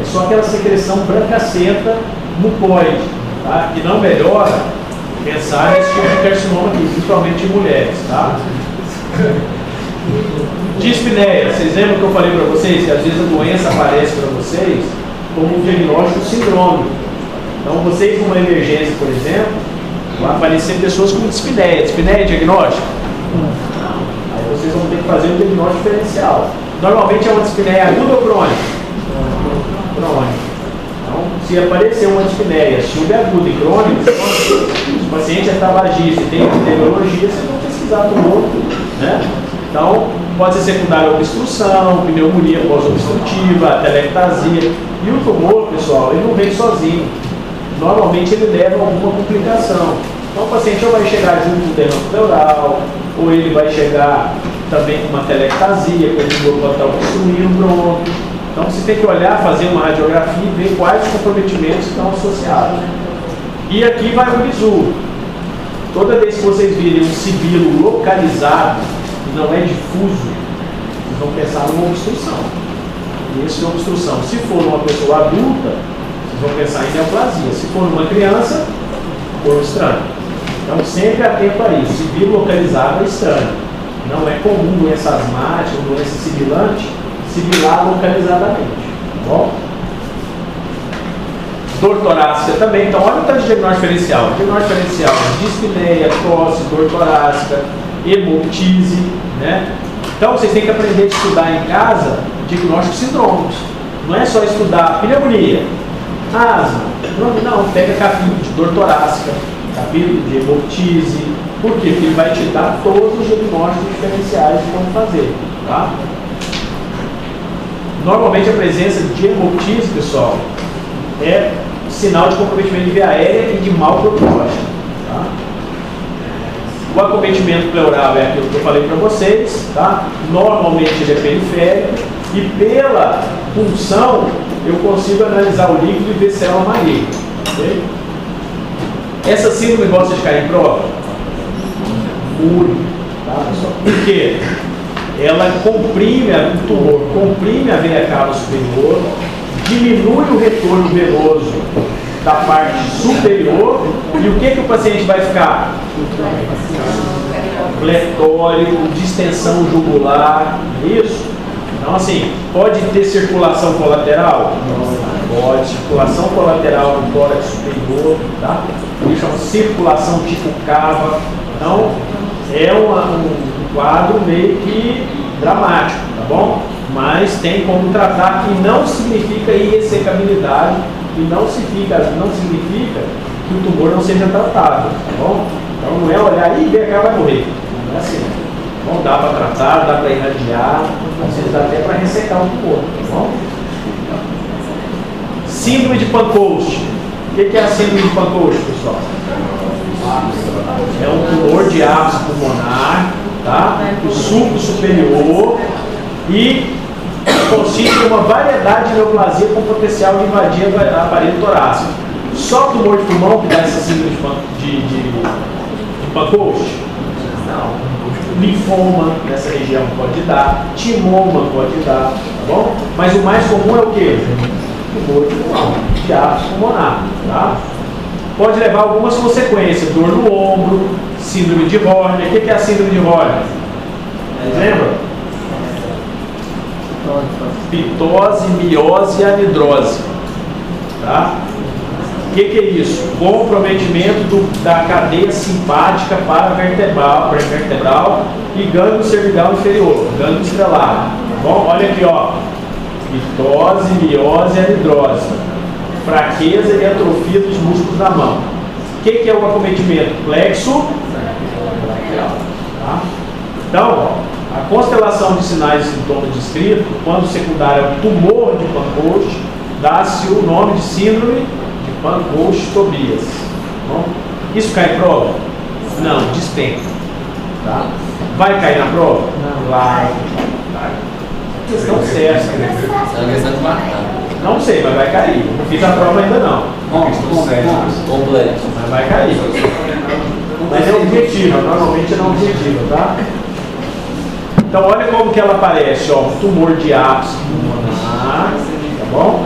é só aquela secreção brancacenta mucoide, tá? Que não melhora, pensar nesse tipo de carcinoma aqui, principalmente em mulheres. Tá? Dispneia, vocês lembram que eu falei para vocês que às vezes a doença aparece para vocês como um diagnóstico sindrômico. Então vocês numa emergência, por exemplo, vão aparecer pessoas com dispneia. Dispneia é diagnóstico? Não. Aí vocês vão ter que fazer um diagnóstico diferencial. Normalmente é uma dispneia aguda ou crônica? Crônica. Então, se aparecer uma dispneia subaguda e crônica, se o paciente é tabagista e tem epidemiologia, vocês vão pesquisar tumor, né? Então, pode ser secundária a obstrução, pneumonia pós-obstrutiva, telectasia. E o tumor, pessoal, ele não vem sozinho. Normalmente ele leva a alguma complicação. Então o paciente ou vai chegar junto com derrame pleural, ou ele vai chegar também com uma telectasia, porque o tumor pode estar obstruindo o bronco. Então você tem que olhar, fazer uma radiografia e ver quais os comprometimentos estão associados. E aqui vai o bizu. Toda vez que vocês virem um sibilo localizado, que não é difuso, vocês vão pensar numa obstrução. E isso é uma obstrução. Se for uma pessoa adulta, vocês vão pensar em neoplasia. Se for uma criança, corpo estranho. Então sempre atento a isso. Sibilo localizado é estranho. Não é comum doença asmática, doença sibilante, sibilar localizadamente. Tá bom? Dor torácica também. Então olha o tanto de diagnóstico diferencial. Diagnóstico diferencial: dispneia, tosse, dor torácica, hemoptise, né? Então vocês têm que aprender a estudar em casa diagnósticos sindrômicos. Não é só estudar pneumonia, asma, não, pega capítulo de dor torácica, capítulo de hemoptise. Por quê? Porque ele vai te dar todos os diagnósticos diferenciais de como fazer. Tá? Normalmente a presença de hemoptise, pessoal, é sinal de comprometimento de via aérea e de mau prognóstico. Tá? O acometimento pleural é aquilo que eu falei para vocês, tá? Normalmente ele é periférico e pela punção eu consigo analisar o líquido e ver célula maligna. Okay? Essa síndrome gosta de cair em prova? Muito. Tá, pessoal? Por quê? Ela comprime, o tumor comprime a veia cava superior, diminui o retorno venoso da parte superior. E o que o paciente vai ficar? Pletórico, distensão jugular, isso? Então, assim, pode ter circulação colateral? Pode, circulação colateral do tórax superior, tá? Isso chama circulação tipo cava. Então, é um quadro meio que dramático, tá bom? Mas tem como tratar e não significa irressecabilidade e não significa que o tumor não seja tratado, tá bom? Então não é olhar e ver que ela vai morrer, não é assim. Bom, dá para tratar, dá para irradiar, às vezes dá até para ressecar o tumor, tá bom? Síndrome de Pancoast. O que é a síndrome de Pancoast, pessoal? É um tumor de ápice pulmonar, tá? O sulco superior e consiste em uma variedade de neoplasia com potencial de invadir o aparelho torácico. Só tumor de pulmão que dá essa síndrome de Pancoast? Não. Linfoma nessa região pode dar, timoma pode dar, tá bom? Mas o mais comum é o quê? Tumor de pulmão, de ápice pulmonar, tá? Pode levar algumas consequências, dor no ombro, síndrome de Horner. O que é a síndrome de Horner? Lembra? Pitose, miose e anidrose. Tá? O que é isso? Comprometimento da cadeia simpática paravertebral e gânglio cervical inferior, gânglio estrelado. Tá bom? Olha aqui, ó. Pitose, miose e anidrose. Fraqueza e atrofia dos músculos da mão. O que é o acometimento? Plexo braquial. Tá? Então, ó, a constelação de sinais e sintomas descritos, quando secundário é o tumor de Pancoast, dá-se o nome de síndrome de Pancoast-Tobias. Bom, isso cai em prova? Não, despenca. Tá? Vai cair na prova? Não. Vai. Questão certa. É uma questão de marcar. Não sei, mas vai cair. Não fiz a prova ainda não. Completo. Mas vai cair. Mas é objetivo, normalmente não é objetivo, tá? Então olha como que ela aparece, ó. Tumor de ápice pulmonar, tá bom?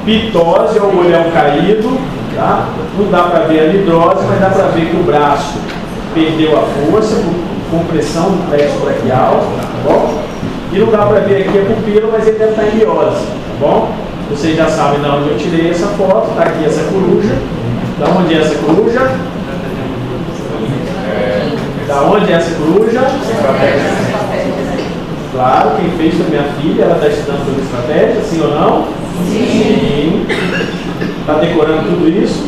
Pitose é o olhão caído, tá? Não dá para ver a anidrose, mas dá para ver que o braço perdeu a força por compressão do plexo braquial, tá bom? E não dá para ver aqui a pupila, mas ele deve estar em miose, tá bom? Vocês já sabem de onde eu tirei essa foto, tá aqui essa coruja. Da onde é essa coruja? Da onde é essa coruja? Claro, quem fez foi minha filha, ela está estudando sobre estratégia, sim ou não? Sim. Está decorando tudo isso?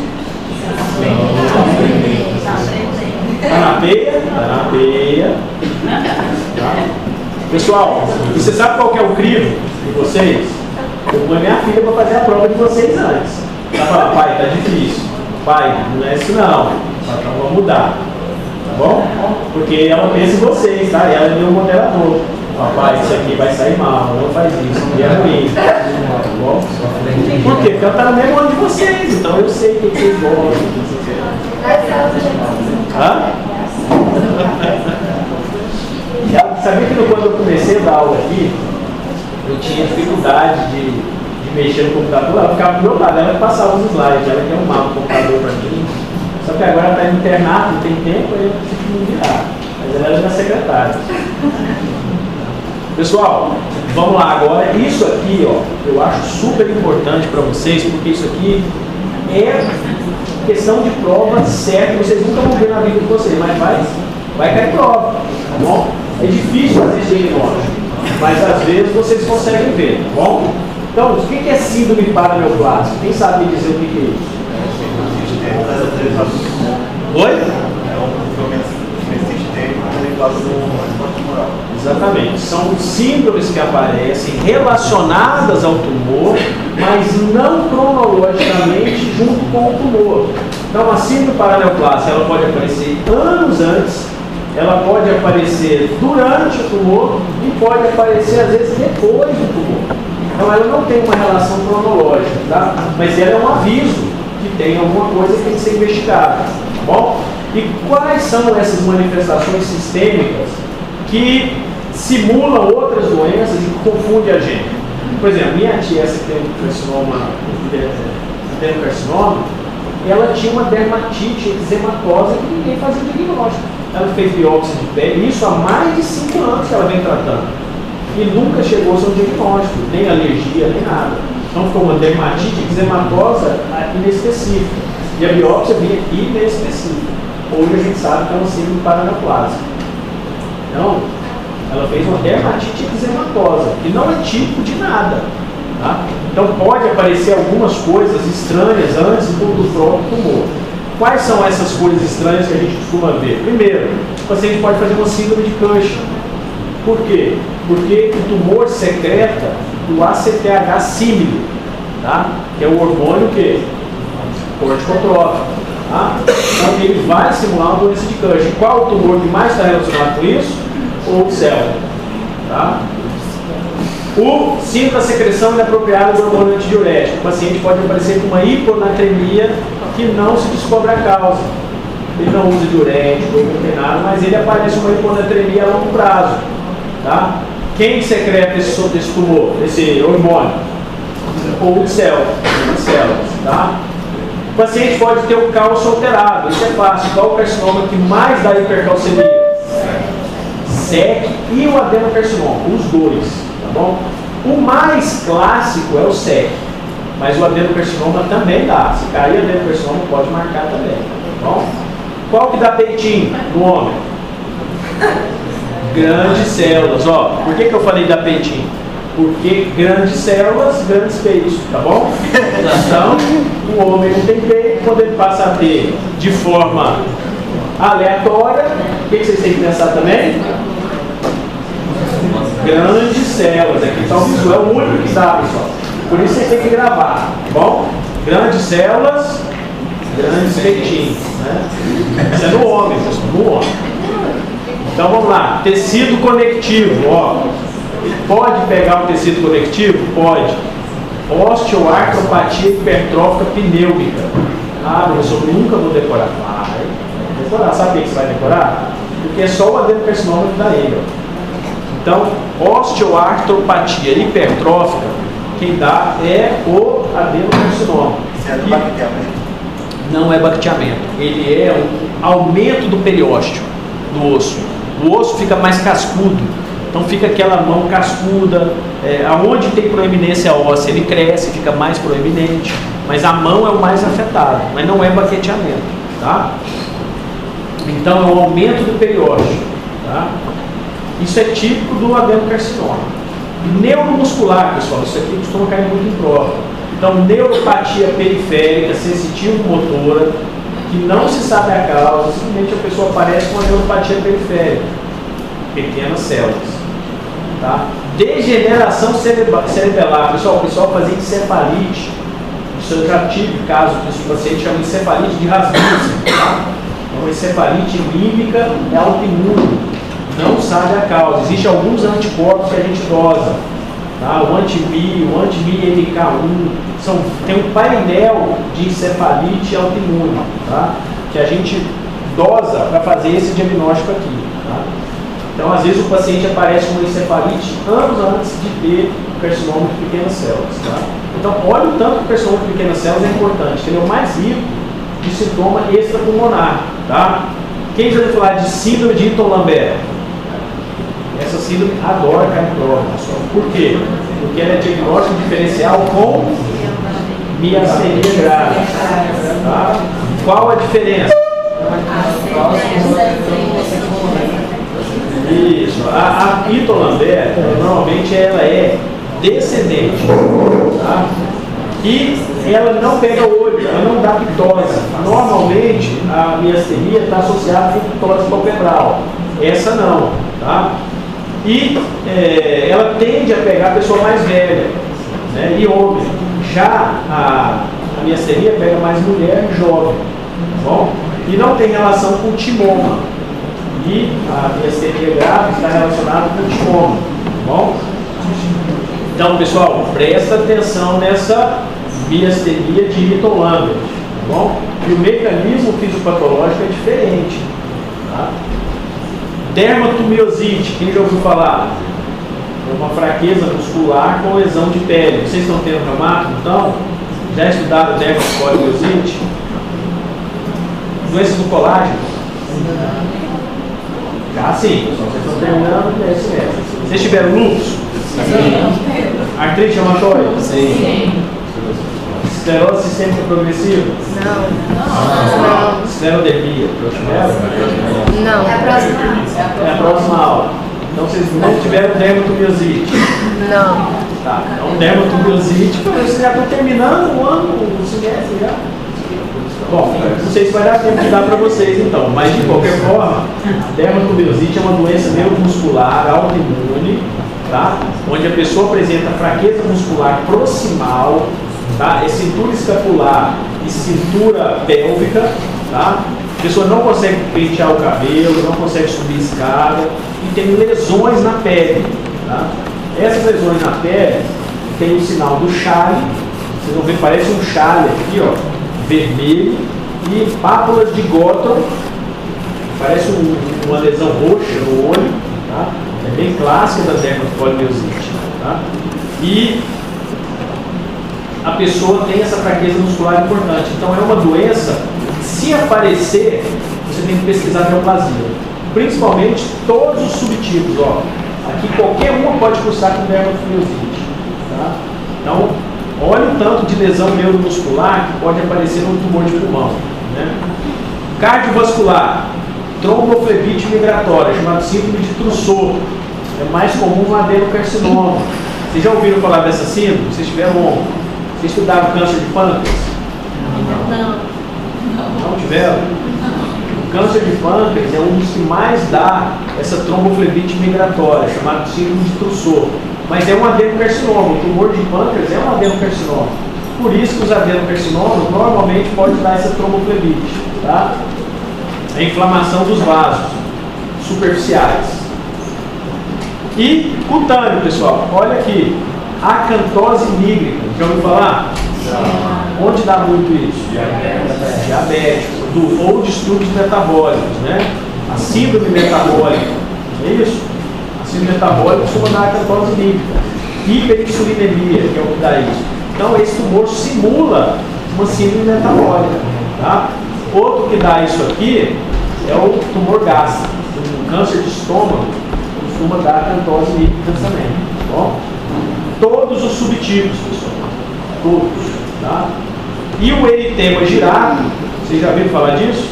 Está na peia? Está na peia. Tá. Pessoal, e você sabe qual que é o crivo de vocês? Eu ponho minha filha para fazer a prova de vocês antes. Ela fala, pai, tá difícil. Pai, não é isso não. Então vamos mudar. Tá bom? Porque ela pensa em vocês, tá? E ela é meu moderador. Papai, isso aqui vai sair mal, não faz isso, e é ruim. Tá bom? Por quê? Porque ela tá no mesmo ano de vocês, então eu sei o que vocês gostam. Hã? Sabia que quando eu comecei a dar aula aqui, eu tinha dificuldade de mexer no computador, ela ficava do meu lado, ela passava os slides, ela quer arrumar o computador para mim. Só que agora ela está no internato, não tem tempo, aí eu preciso me virar. Mas ela era minha secretária. Pessoal, vamos lá agora. Isso aqui, ó, eu acho super importante para vocês, porque isso aqui é questão de prova certa, vocês nunca vão ver na vida de vocês, mas vai cair prova, tá bom? É difícil fazer diagnóstico, mas às vezes vocês conseguem ver, tá bom? Então, o que é síndrome paraneoplásica? Quem sabe me dizer o que é isso? Oi? Exatamente. São síndromes que aparecem relacionadas ao tumor, mas não cronologicamente junto com o tumor. Então, a síndrome paraneoplásica ela pode aparecer anos antes, ela pode aparecer durante o tumor e pode aparecer, às vezes, depois do tumor. Então, ela não tem uma relação cronológica, tá? Mas ela é um aviso que tem alguma coisa que tem que ser investigada, tá bom? E quais são essas manifestações sistêmicas que simulam outras doenças e que confundem a gente? Por exemplo, minha tia, essa que tem um carcinoma adenocarcinoma, ela tinha uma dermatite eczematosa que ninguém fazia diagnóstico. Ela fez biópsia de pele, isso há mais de 5 anos que ela vem tratando. E nunca chegou a ser um diagnóstico, nem alergia, nem nada. Então ficou uma dermatite eczematosa inespecífica. E a biópsia vinha inespecífica. Hoje a gente sabe que é um síndrome paraneoplásico. Então, ela fez uma dermatite eczematosa, que não é típico de nada. Tá? Então pode aparecer algumas coisas estranhas antes do próprio tumor. Quais são essas coisas estranhas que a gente costuma ver? Primeiro, o paciente pode fazer uma síndrome de Cushing. Por quê? Porque o tumor secreta o ACTH símile, tá? Que é o hormônio que? Corticotrófico. Tá? Então ele vai simular uma doença de Cushing. Qual o tumor que mais está relacionado com isso? O célula. Tá? O síndrome da secreção inapropriada do hormônio antidiurético. O paciente pode aparecer com uma hiponatremia que não se descobre a causa. Ele não usa diurético, não tem nada, mas ele aparece uma hiponatremia a longo prazo. Tá? Quem secreta esse tumor, esse hormônio? Ou células. Tá? O paciente pode ter o cálcio alterado. Isso é fácil. Qual o carcinoma que mais dá hipercalcemia? SEC e o adenocarcinoma, os dois, tá bom? O mais clássico é o SEC, mas o adenocarcinoma também dá. Se cair adenocarcinoma pode marcar também, tá bom? Qual que dá peitinho no homem? Grandes células, ó. Por que eu falei da peitinho? Porque grandes células, grandes peitos, tá bom? Então, o homem não tem peito, quando ele passa a ter de forma aleatória, o que vocês têm que pensar também? Grandes células, aqui está o visual, é o único que dá, pessoal. Por isso vocês têm que gravar, tá bom? Grandes células, grandes peitinhos, né? Isso é no homem, pessoal, no homem. Então vamos lá, tecido conectivo, ó. Pode pegar um tecido conectivo? Pode. Osteoartropatia hipertrófica pnêumica. Ah, professor, nunca vou decorar. Vai decorar. Sabe o que você vai decorar? Porque é só o adenocarcinoma que dá ele. Então, osteoartropatia hipertrófica, quem dá é o adenocarcinoma. Isso é do bacteamento? Não é bacteamento. Ele é um aumento do periósteo do osso. O osso fica mais cascudo. Então fica aquela mão cascuda, aonde tem proeminência óssea, ele cresce, fica mais proeminente, mas a mão é o mais afetado, mas não é baqueteamento, tá? Então é um aumento do periósteo, tá? Isso é típico do adenocarcinoma. Neuromuscular, pessoal, isso aqui costuma cair muito em prova. Então, neuropatia periférica, sensitivo-motora, que não se sabe a causa, simplesmente a pessoa aparece com uma neuropatia periférica, pequenas células. Tá? Degeneração cerebelar, pessoal, o pessoal fazia encefalite. Isso eu já tive caso que esse paciente chama encefalite de Rasmussen. Tá? Então, encefalite mímica é autoimune, não sabe a causa. Existem alguns anticorpos que a gente dosa, tá? O anti-Mi, o anti-Mi-MK1, tem um painel de encefalite autoimune, tá? Que a gente dosa para fazer esse diagnóstico aqui. Tá? Então, às vezes, o paciente aparece com uma encefalite anos antes de ter carcinoma de pequenas células. Tá? Então, olha o tanto que o carcinoma de pequenas células é importante, que ele é o mais rico de sintoma extrapulmonar. Tá? Quem já ouviu falar de síndrome de Eaton-Lambert? Essa síndrome adora cair em prova, pessoal. Por quê? Porque ela é diagnóstico diferencial com miastenia grave. Tá? Qual a diferença? Isso, a Eaton-Lambert, normalmente ela é descendente, tá? E ela não pega olho, ela não dá ptose. Normalmente a miastenia está associada com ptose palpebral, essa não, tá? E ela tende a pegar a pessoa mais velha, né? E homem. Já a miastenia pega mais mulher jovem, tá bom? E não tem relação com o timoma. E a miastenia grave está relacionada com o timoma, tá bom? Então, pessoal, presta atenção nessa miastenia de Eaton-Lambert, tá bom? E o mecanismo fisiopatológico é diferente, tá? Dermatomiosite, quem já ouviu falar? É uma fraqueza muscular com lesão de pele. Vocês estão tendo reumatismo, então? Já estudaram dermatopoliosite? Doenças do colágeno? Já sim, pessoal. Vocês estão terminando esse mês. Vocês tiveram lúpus? Sim. Artrite reumatoide? Sim. Esclerose sistêmica progressiva? Não. Esclerodermia? Tiveram? Não. É a próxima aula. Então vocês não tiveram dermatomiosite? Não. Tá. Então dermatomiosite, vocês já estão terminando o ano, o semestre já. Bom, não sei se vai dar tempo de dar para vocês então, mas de qualquer forma, a dermatomiosite é uma doença neuromuscular autoimune, tá? Onde a pessoa apresenta fraqueza muscular proximal, tá? É cintura escapular e cintura pélvica, tá? A pessoa não consegue pentear o cabelo, não consegue subir escada e tem lesões na pele, tá? Essas lesões na pele tem o sinal do chale, vocês vão ver, parece um chale aqui, ó, vermelho, e pápulas de Gotham, parece uma lesão roxa no olho, tá? É bem clássica da dermatopoliosite, tá? E a pessoa tem essa fraqueza muscular importante. Então é uma doença que, se aparecer, você tem que pesquisar neoplasia. Principalmente todos os subtipos, ó. Aqui qualquer uma pode cursar com dermatopoliosite, tá? Então, olha o tanto de lesão neuromuscular que pode aparecer no tumor de pulmão, né? Cardiovascular, tromboflebite migratória, chamado síndrome de Trousseau. É mais comum no adenocarcinoma. Vocês já ouviram falar dessa síndrome? Vocês tiveram ontem? Vocês estudaram câncer de pâncreas? Não tiveram? O câncer de pâncreas é um dos que mais dá essa tromboflebite migratória, chamado síndrome de Trousseau. Mas é um adenocarcinoma. O tumor de pâncreas é um adenocarcinoma. Por isso que os adenocarcinomas normalmente podem dar essa tromboflebite, tá? A inflamação dos vasos superficiais. E cutâneo, pessoal. Olha aqui. Acantose nígrica. Já ouviu falar? Já. Onde dá muito isso? Diabético. Ou distúrbios metabólicos, né? A síndrome metabólica. É isso? A síndrome metabólica costuma dar acantose nígrica. Hiperinsulinemia, que é o que dá isso. Então, esse tumor simula uma síndrome metabólica, tá? Outro que dá isso aqui é o tumor gástrico. O câncer de estômago costuma dar acantose nígrica também, tá bom? Todos os subtipos, pessoal. Todos, tá? E o eritema girado, vocês já viram falar disso?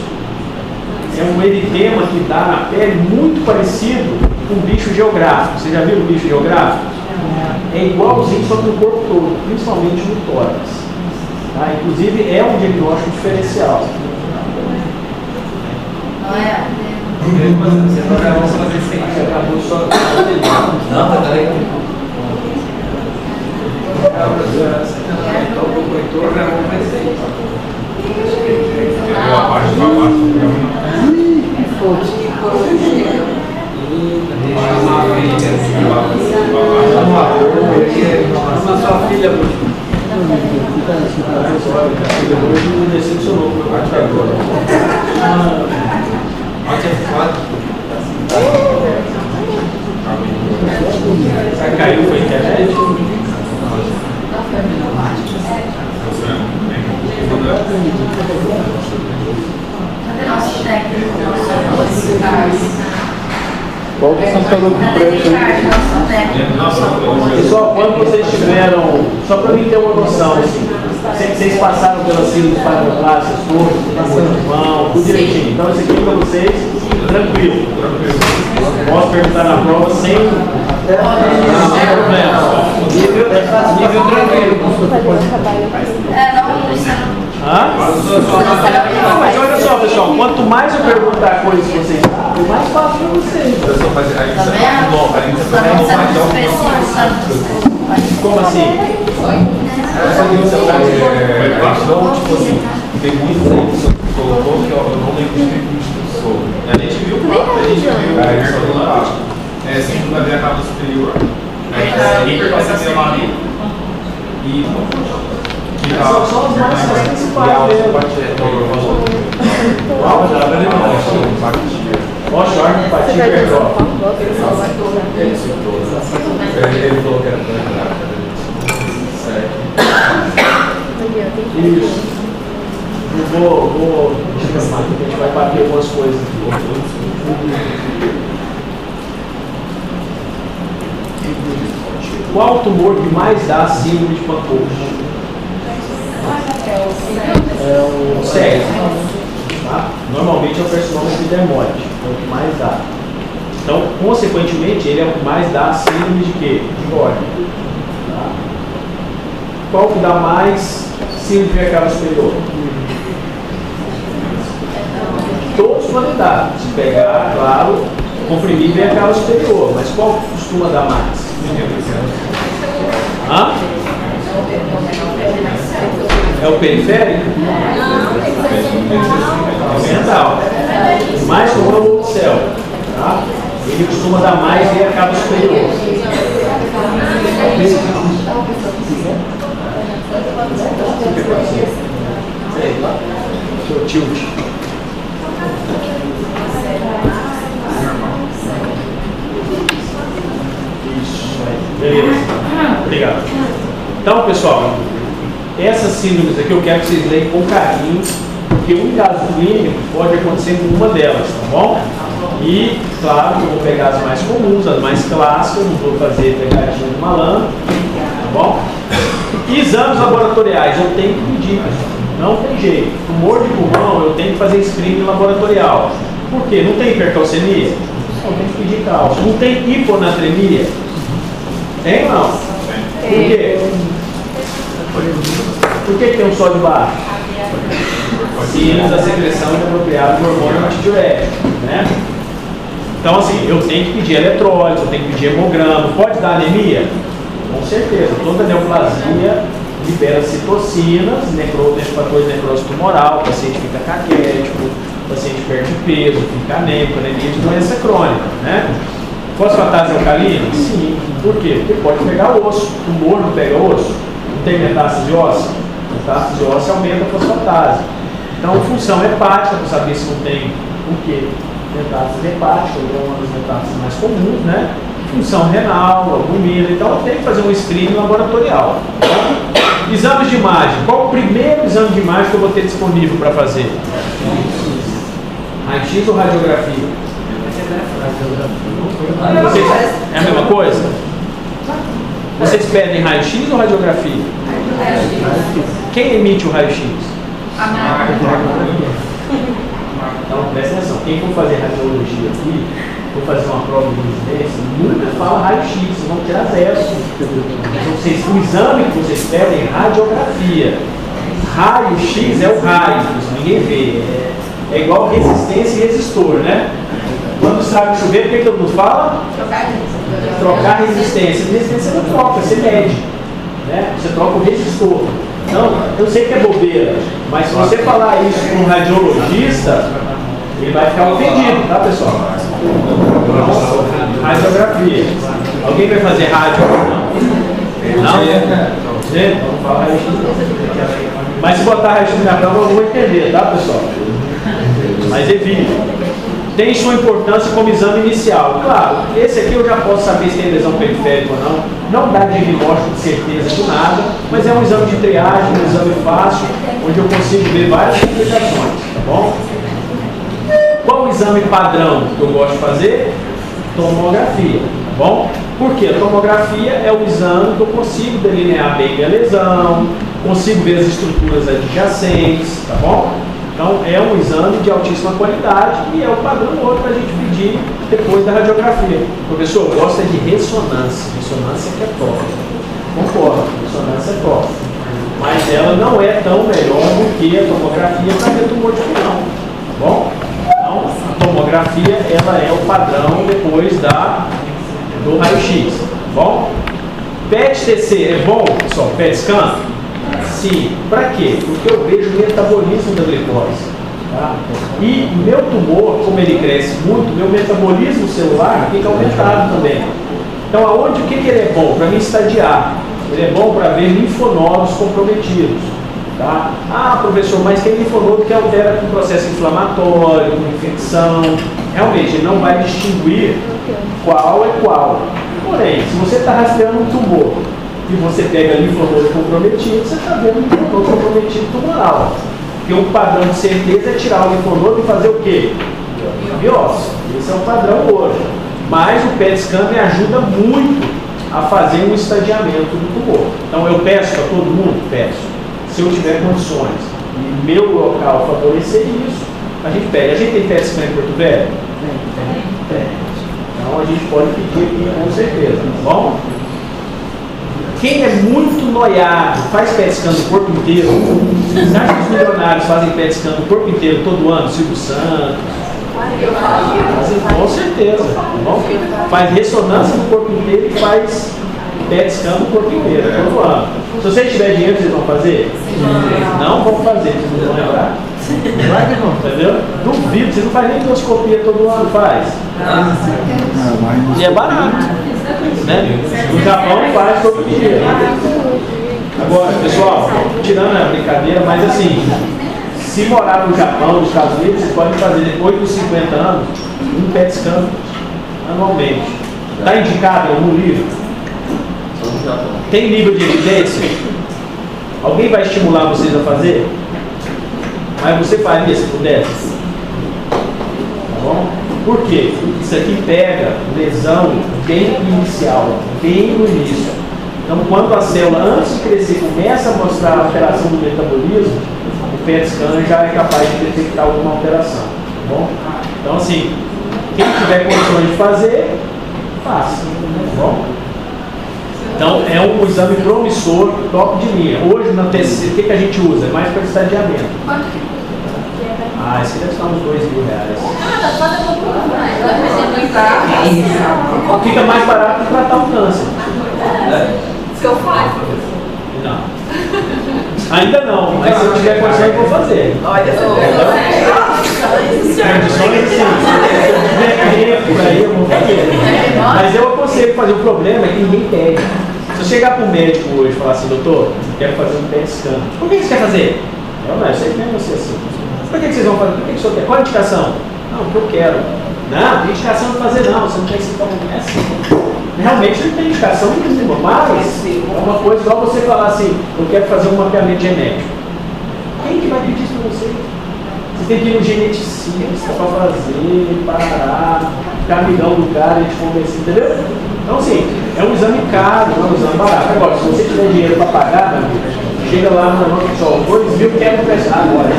É um eritema que dá na pele muito parecido com o bicho geográfico. Vocês já viram o bicho geográfico? É igualzinho, só que no corpo todo, principalmente no tórax. Tá? Inclusive, é um diagnóstico diferencial. Não é? Você não vai fazer isso aí. Acabou só. Não, tá legal. Sua filha hoje me decepcionou com o parte agora. Caiu com a internet? Nosso técnico. Qual que é o computador com preço aí? Pessoal, quando vocês tiveram, só para mim ter uma noção, assim, vocês passaram pela síndrome de paraneoplastia, tumor de mão, tudo direitinho. Então, isso aqui para vocês, tranquilo. Posso perguntar na prova sem problema. Nível tranquilo. Mas olha só, pessoal, quanto mais eu perguntar coisas que vocês sabem, mais fácil para vocês. Como assim? Tipo assim, tem muitos aí que colocou que eu não lembro de sou. A gente viu o próprio, a gente viu a hipercoluna, sempre na veia cava superior, hipercalcemia e São os mais principais mesmo. Ó, short, empatia e hipertrofia. ele falou que era certo. Isso. Deixa eu chamar aqui, a gente vai bater algumas coisas aqui. Qual o tumor que mais dá síndrome de Pantoja? É o cérebro. Tá? Normalmente é o carcinoma epidermoide, é o que mais dá. Então, consequentemente, ele é o que mais dá síndrome de quê? De Gordon. Tá? Qual que dá mais síndrome de vertebral superior? Todos podem dar. Se pegar, claro, comprimir vertebral superior, mas qual costuma dar mais? Hã? É o periférico? É o mental. Mais comum é o céu. Tá? Ele costuma dar mais e acaba superior. Seu tilt. Isso. Beleza. Obrigado. Então, pessoal, essas síndromes aqui eu quero que vocês leiam com carinho, porque um caso clínico pode acontecer com uma delas, tá bom? E, claro, eu vou pegar as mais comuns, as mais clássicas, não vou fazer pegadinha de malandro, tá bom? Exames laboratoriais, eu tenho que pedir, não tem jeito. Tumor de pulmão, eu tenho que fazer screening laboratorial. Por quê? Não tem hipercalcemia? Eu tenho que pedir cálcio. Não tem hiponatremia? Tem ou não? Por quê? Por que tem um sódio baixo? Síndrome da secreção inapropriada do hormônio antidiurético, né? Então, assim, eu tenho que pedir eletrólise, eu tenho que pedir hemograma. Pode dar anemia? Com certeza. Toda neoplasia libera citocinas, fatores de necrose tumoral, o paciente fica caquético, o paciente perde peso, fica anêmico, anemia de doença crônica, né? Fosfatase alcalina? Sim. Por quê? Porque pode pegar osso. O tumor não pega osso? Não tem metástase óssea? Metástase óssea aumenta a fosfatase. Então, função hepática, para saber se não tem o quê? Metástase hepática, é uma das metástases mais comuns, né? Função renal, albumina. Então, eu tenho que fazer um screening laboratorial. Tá? Exames de imagem. Qual o primeiro exame de imagem que eu vou ter disponível para fazer? Raio-X ou radiografia? É a mesma coisa? Vocês pedem raio-X ou radiografia? Quem emite o raio-X? Então, presta atenção. Quem for fazer radiologia aqui, for fazer uma prova de residência, nunca fala raio-X, vocês vão tirar 0. Então, o exame que vocês pedem é radiografia. Raio-X é o raio, ninguém vê. É igual resistência e resistor, né? Quando sabe chover, o que todo mundo fala? Trocar resistência. Resistência não troca, você mede. Né? Você troca o resistor. Então, eu sei que é bobeira, mas se você falar isso com um radiologista, ele vai ficar ofendido, tá, pessoal? Radiografia. Alguém vai fazer rádio? Não? Vamos falar raio-x. Mas se botar raio-x na prova, eu vou entender, tá, pessoal? Mas evite. Tem sua importância como exame inicial. Claro, esse aqui eu já posso saber se tem lesão periférica ou não. Não dá diagnóstico de certeza de nada, mas é um exame de triagem, um exame fácil, onde eu consigo ver várias complicações, tá bom? Qual o exame padrão que eu gosto de fazer? Tomografia, tá bom? Por quê? A tomografia é o exame que eu consigo delinear bem a lesão, consigo ver as estruturas adjacentes, tá bom? Então, é um exame de altíssima qualidade e é o padrão outro para a gente pedir depois da radiografia. Professor, gosta de ressonância. Ressonância que é top. Concordo, ressonância é top. Mas ela não é tão melhor do que a tomografia para ver tumor de pulmão. Tá bom? Então, a tomografia ela é o padrão depois do raio-x. Tá bom? PET-TC é bom, pessoal? PET-scan? Sim. Para quê? Porque eu vejo o metabolismo da glicose. Tá? E meu tumor, como ele cresce muito, meu metabolismo celular fica aumentado também. Então, o que ele é bom? Para mim estadiar. Ele é bom para ver linfonodos comprometidos. Tá? Ah, professor, mas tem linfonodo que altera com processo inflamatório, com infecção. Realmente, ele não vai distinguir qual é qual. Porém, se você está rastreando um tumor e você pega linfonodo comprometido, você está vendo um linfonodo comprometido tumoral. Porque um padrão de certeza é tirar o linfonodo e fazer o quê? Biópsia. Esse é o padrão hoje. Mas o PET scan me ajuda muito a fazer um estadiamento do tumor. Então eu peço para todo mundo? Peço. Se eu tiver condições e meu local favorecer isso, a gente pede. A gente tem PET scan em Porto Velho? Tem. Então a gente pode pedir aqui com certeza, tá bom? Quem é muito noiado, faz PET scan do corpo inteiro. Você acha que os milionários fazem PET scan do corpo inteiro todo ano? Silvio Santos? Com certeza. Tá bom? Faz ressonância do corpo inteiro e faz PET scan do corpo inteiro todo ano. Se vocês tiverem dinheiro, vocês vão fazer? Não vão fazer, vocês não vão lembrar. Entendeu? Duvido, você não faz nem endoscopia todo ano, faz. E é barato. Né? No Japão faz todo dia. Agora, pessoal, tirando a brincadeira, mas assim, se morar no Japão, nos Estados Unidos, vocês podem fazer depois dos 50 anos um PET scan anualmente. Está indicado em algum livro? Tem nível de evidência? Alguém vai estimular vocês a fazer? Mas você faria se pudesse? Tá bom? Por quê? Isso aqui pega lesão bem inicial, bem no início. Então, quando a célula, antes de crescer, começa a mostrar a alteração do metabolismo, o PET scan já é capaz de detectar alguma alteração. Tá bom? Então, assim, quem tiver condições de fazer, faça. Tá bom? Então, é um exame promissor, top de linha. Hoje, na TCC, o que a gente usa? É mais para estadiamento. Quanto que custa? Esse aqui deve estar uns R$2.000. Fica mais barato que tratar o câncer. Se eu faço. Não. Ainda não, mas se eu tiver condição, eu vou fazer. Olha só. Condições assim. Se eu tiver tempo aí, eu vou fazer. Mas eu aconselho fazer. O problema é que ninguém pede. Se eu chegar para o médico hoje e falar assim, doutor, quero fazer um PET scan. Por que você quer fazer? Eu sei que nem você assim. Por que vocês vão fazer? Por que o senhor quer? Qual a indicação? Não, o que eu quero. Não, tem indicação de fazer não, você não tem sintoma. É assim. Realmente não tem indicação nenhuma, mas é uma coisa igual você falar assim, eu quero fazer um mapeamento genético. Quem que vai pedir isso para você? Você tem que ir no geneticista para fazer, parar, ficar amigão do cara e te convencer, entendeu? Então assim, é um exame caro, não é um exame barato. Agora, se você tiver dinheiro para pagar, meu amigo, chega lá no negócio e fala, 2.000 quero prestar agora.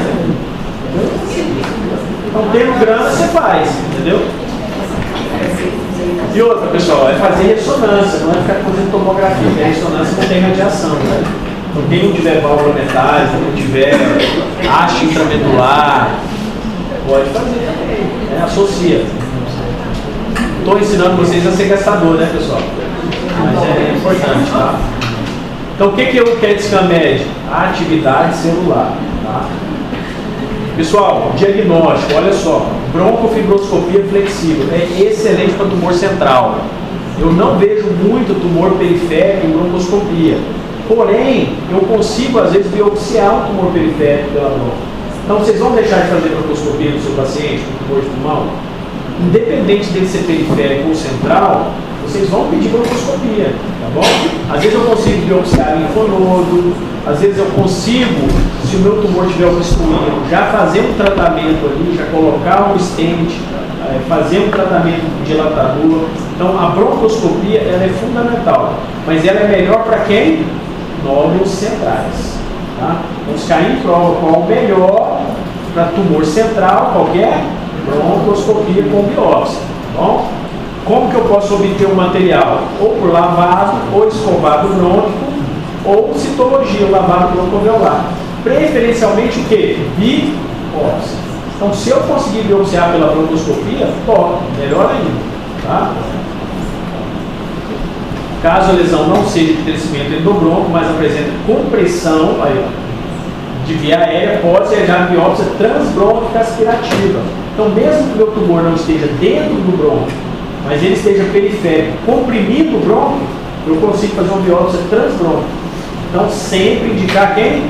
Então, tendo grana, você faz, entendeu? E outra, pessoal, é fazer ressonância, não é ficar fazendo tomografia, porque a ressonância não tem radiação, né? Então, quem não tiver válvula metálica, não tiver haste intramedular, pode fazer também, né? Associa. Estou ensinando vocês a ser gastador, né, pessoal? Mas é importante, tá? Então, o que é o PET scan mede? A atividade celular, tá? Pessoal, diagnóstico, olha só, broncofibroscopia flexível, é excelente para tumor central. Eu não vejo muito tumor periférico em broncoscopia, porém, eu consigo às vezes biopsiar um tumor periférico pela bronca. Então, vocês vão deixar de fazer broncoscopia no seu paciente com tumor de pulmão? Independente dele ser periférico ou central, vocês vão pedir broncoscopia, tá bom? Às vezes eu consigo biopsiar linfonodo, às vezes eu consigo, se o meu tumor estiver obstruído, já fazer um tratamento ali, já colocar um stent, fazer um tratamento dilatador. Então a broncoscopia ela é fundamental, mas ela é melhor para quem? Nódulos centrais. Tá? Então se cair em prova qual o melhor para tumor central, qualquer broncoscopia com biópsia. Tá bom? Como que eu posso obter o material? Ou por lavado, ou escovado brônquico, ou citologia, lavado broncoalveolar. Preferencialmente o quê? Biópsia. Então, se eu conseguir biopsiar pela broncoscopia, top, melhor ainda. Tá? Caso a lesão não seja de crescimento endobronco, mas apresente compressão de via aérea, pode ser já biópsia transbrônquica aspirativa. Então, mesmo que o meu tumor não esteja dentro do brônquio, mas ele esteja periférico, comprimindo o brônquio, eu consigo fazer uma biópsia transbrônquica. Então, sempre indicar quem?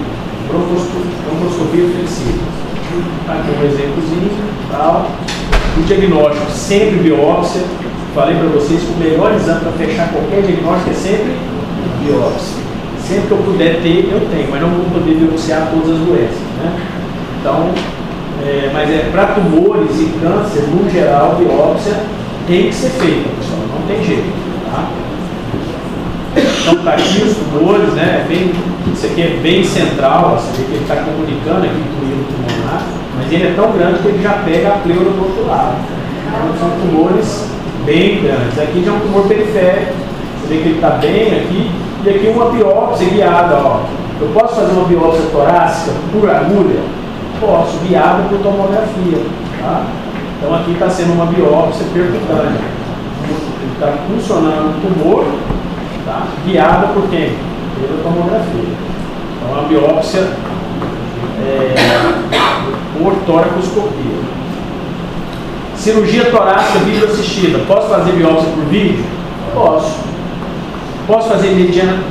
Broncoscopia flexível. Tá aqui um exemplozinho. Tal. O diagnóstico, sempre biópsia. Falei para vocês que o melhor exame para fechar qualquer diagnóstico é sempre biópsia. Sempre que eu puder ter, eu tenho, mas não vou poder biopsiar todas as doenças, né? Então, mas para tumores e câncer, no geral, biópsia tem que ser feita, pessoal, não tem jeito, tá? Então, tá aqui os tumores, né? Isso aqui é bem central, você vê que ele está comunicando aqui com o hilo pulmonar, mas ele é tão grande que ele já pega a pleura do outro lado. Então, são tumores bem grandes. Aqui já é um tumor periférico, você vê que ele está bem aqui, e aqui uma biópsia guiada, ó. Eu posso fazer uma biópsia torácica por agulha? Posso, guiada por tomografia, tá? Então aqui está sendo uma biópsia percutânea. Ele está funcionando o tumor, tá? Guiada por quem? Pela tomografia. Então a biópsia por toracoscopia. Cirurgia torácica videoassistida. Posso fazer biópsia por vídeo? Posso. Posso fazer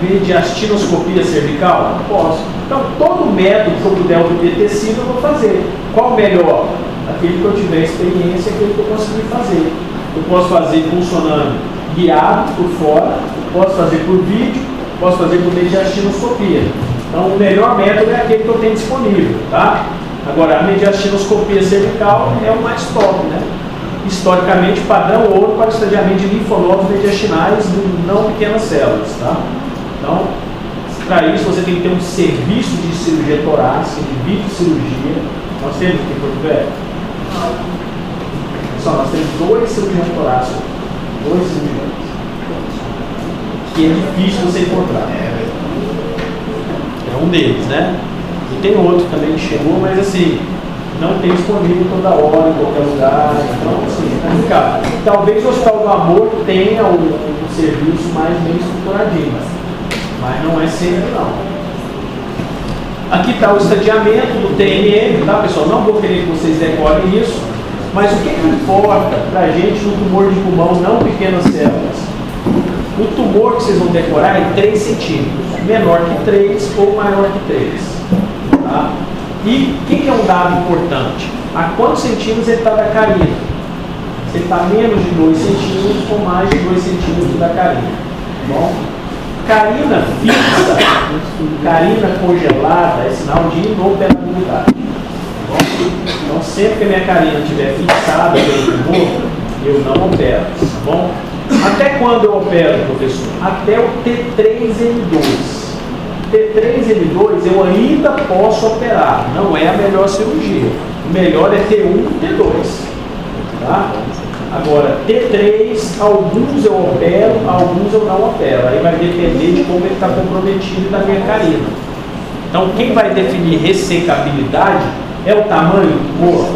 mediastinoscopia cervical? Posso. Então, todo método que eu puder obter tecido, eu vou fazer. Qual o melhor? Aquele que eu tiver experiência, aquele que eu conseguir fazer. Eu posso fazer funcionando guiado por fora, posso fazer por vídeo, posso fazer por mediastinoscopia. Então, o melhor método é aquele que eu tenho disponível, tá? Agora, a mediastinoscopia cervical é o mais top, né? Historicamente, padrão ouro para o estadiamento de linfonodos mediastinais não pequenas células, tá? Então, para isso você tem que ter um serviço de cirurgia torácica, de videocirurgia. Nós temos aqui em Porto Velho? Pessoal, nós temos 2 cirurgiões torácicos, 2 cirurgiões, que é difícil você encontrar. É um deles, né? E tem outro também que chegou, mas assim, não tem disponível toda hora, em qualquer lugar, então assim, é complicado. Talvez o Hospital do Amor tenha um serviço mais bem estruturadinho, mas não é sempre não. Aqui está o estadiamento do TNM, tá pessoal? Não vou querer que vocês decorem isso, mas o que importa para a gente no tumor de pulmão, não pequenas células? O tumor que vocês vão decorar é 3 centímetros, menor que 3 ou maior que 3. Tá? E o que é um dado importante? A quantos centímetros ele está da carina? Se ele está menos de 2 centímetros ou mais de 2 centímetros da carina. Tá bom? Carina fixa, carina congelada é sinal de inoperabilidade. Tá bom? Então, sempre que a minha carina estiver fixada pelo tumor, eu não opero. Tá bom? Até quando eu opero, professor? Até o T3N2. T3N2 eu ainda posso operar, não é a melhor cirurgia. O melhor é T1 e T2. Tá? Agora, T3, alguns eu opero, alguns eu não opero. Aí vai depender de como ele está comprometido da minha carina. Então, quem vai definir ressecabilidade é o tamanho do tumor?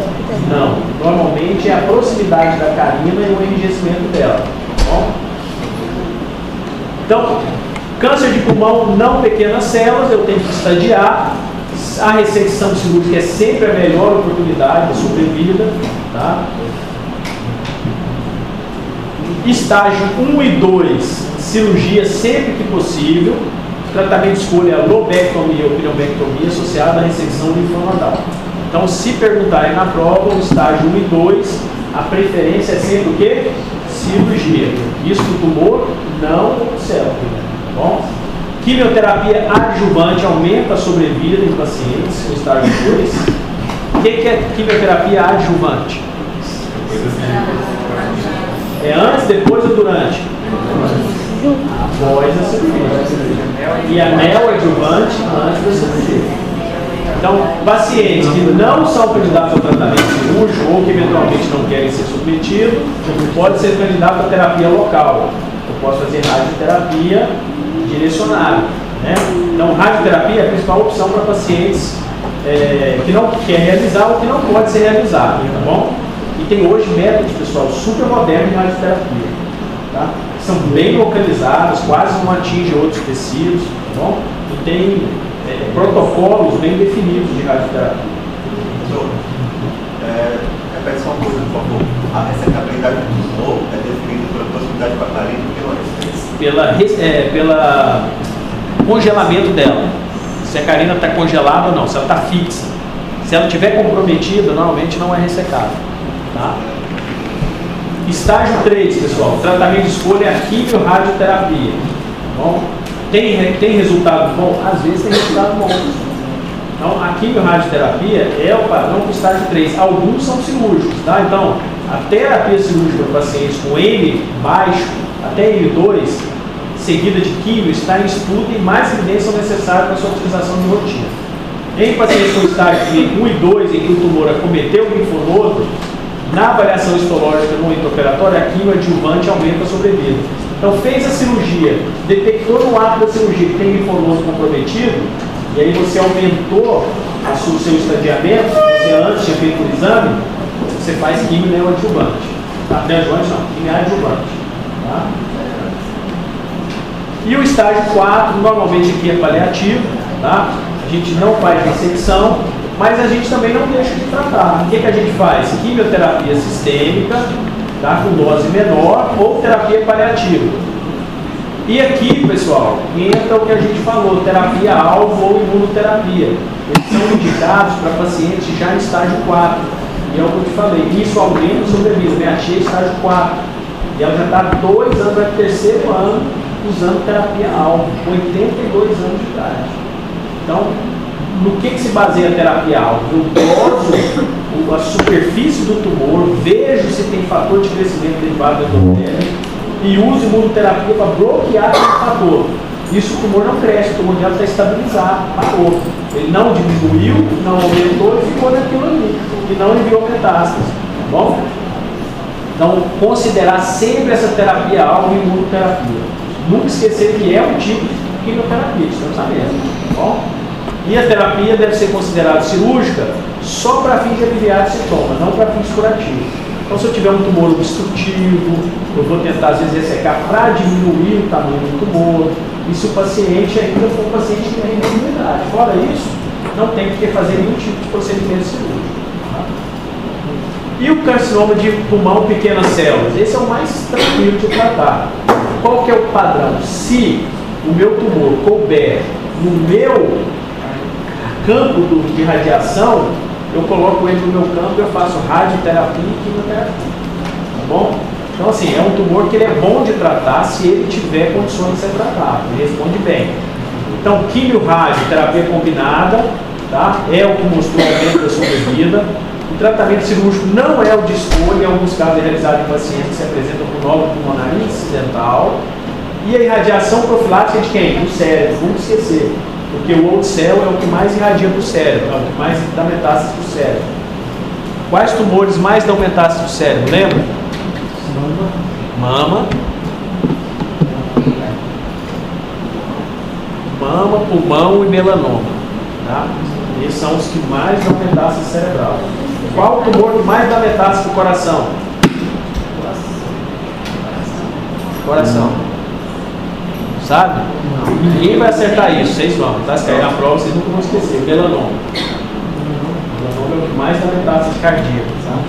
Não. Normalmente é a proximidade da carina e o enrijecimento dela. Tá bom? Então, câncer de pulmão, não pequenas células, eu tenho que estadiar. A ressecção cirúrgica é sempre a melhor oportunidade de sobrevida. Tá? Estágio 1 e 2, cirurgia sempre que possível. Tratamento de escolha é lobectomia ou pneumoectomia associada à ressecção linfonodal. Então, se perguntarem na prova, o estágio 1 e 2, a preferência é sempre o quê? Cirurgia. Isso do tumor, não célula. Tá bom? Quimioterapia adjuvante aumenta a sobrevida em pacientes no estágio 2. O que é quimioterapia adjuvante? É antes, depois ou durante? Após a cirurgia. E a neoadjuvante antes da cirurgia. Então, pacientes que não são candidatos ao tratamento cirúrgico ou que eventualmente não querem ser submetidos, pode ser candidato à terapia local. Eu posso fazer radioterapia direcionada. Né? Então, radioterapia é a principal opção para pacientes que não querem realizar ou que não pode ser realizado. Tá bom? E tem hoje métodos, pessoal, super modernos de radioterapia. Tá? São bem localizados, quase não atingem outros tecidos. Tá bom? E tem protocolos bem definidos de radioterapia. Repete só uma coisa, por favor. A ressecabilidade do tumor é definida pela proximidade com a carina pela congelamento dela. Se a carina está congelada ou não, se ela está fixa. Se ela estiver comprometida, normalmente não é ressecada. Tá? Estágio 3, pessoal. Tratamento de escolha é a quimio-radioterapia. Tá bom? Tem resultado bom? Às vezes tem resultado bom. Então, a quimio-radioterapia é o padrão para o estágio 3. Alguns são cirúrgicos, tá? Então, a terapia cirúrgica para pacientes com M baixo, até M2, seguida de quimio, está em estudo e mais evidências são necessárias para sua utilização de rotina. Em pacientes com estágio 1 e 2, em que o tumor acometeu o linfonodo, na avaliação histológica no intraoperatório, a quimio adjuvante aumenta a sobrevida. Então, fez a cirurgia, detectou no ato da cirurgia que tem linfonodo comprometido, e aí você aumentou o seu estadiamento, você antes tinha feito o exame, você faz quimio neoadjuvante. Tá? Neoadjuvante não, quimio adjuvante. Tá? E o estágio 4, normalmente aqui é paliativo, tá? A gente não faz dissecção, mas a gente também não deixa de tratar. O que a gente faz? Quimioterapia sistêmica, tá? Com dose menor, ou terapia paliativa. E aqui, pessoal, entra o que a gente falou, terapia-alvo ou imunoterapia. Eles são indicados para pacientes já em estágio 4. E é o que eu te falei, isso aumenta a sobrevida. Minha tia é estágio 4. E ela já está há 2 anos, vai para o 3º ano, usando terapia-alvo, com 82 anos de idade. Então, no que se baseia a terapia-alvo? Eu doso a superfície do tumor, vejo se tem fator de crescimento derivado do endotélio, e uso imunoterapia para bloquear esse fator. Isso o tumor não cresce, o tumor já está estabilizado, parou. Ele não diminuiu, não aumentou e ficou naquilo ali. E não enviou metástase. Tá bom? Então, considerar sempre essa terapia-alvo e imunoterapia. Nunca esquecer que é um tipo de quimioterapia, estamos sabendo. Tá bom? E a terapia deve ser considerada cirúrgica só para fins de aliviar o sintoma, não para fins curativos. Então, se eu tiver um tumor obstrutivo, eu vou tentar, às vezes, ressecar para diminuir o tamanho do tumor. E se o paciente ainda for um paciente que tem imunidade. Fora isso, não tem que fazer nenhum tipo de procedimento cirúrgico. Tá? E o carcinoma de pulmão pequenas células? Esse é o mais tranquilo de tratar. Qual que é o padrão? Se o meu tumor couber no meu campo de radiação, eu coloco ele no meu campo e eu faço radioterapia e quimioterapia. Tá bom? Então, assim, é um tumor que ele é bom de tratar se ele tiver condições de ser tratado. Ele responde bem. Então, quimio-radioterapia combinada, tá? É o que mostrou o aumento da sobrevida. O tratamento cirúrgico não é o de escolha, em alguns casos é realizado em pacientes que se apresentam com nódulo pulmonar incidental. E a irradiação profilática de quem? Do cérebro, vamos esquecer. Porque o old cell é o que mais irradia para o cérebro, é o que mais dá metástase para o cérebro. Quais tumores mais dão metástase para o cérebro? Lembra? Mama, pulmão e melanoma. Tá? Esses são os que mais dão metástase cerebral. Qual o tumor que mais dá metástase para o coração? Coração. Sabe? Ninguém vai acertar isso, vocês vão. Tá? Se cair na prova, vocês nunca vão esquecer. Melanoma. Melanoma é o que mais dá metástase cardíaca. Sabe?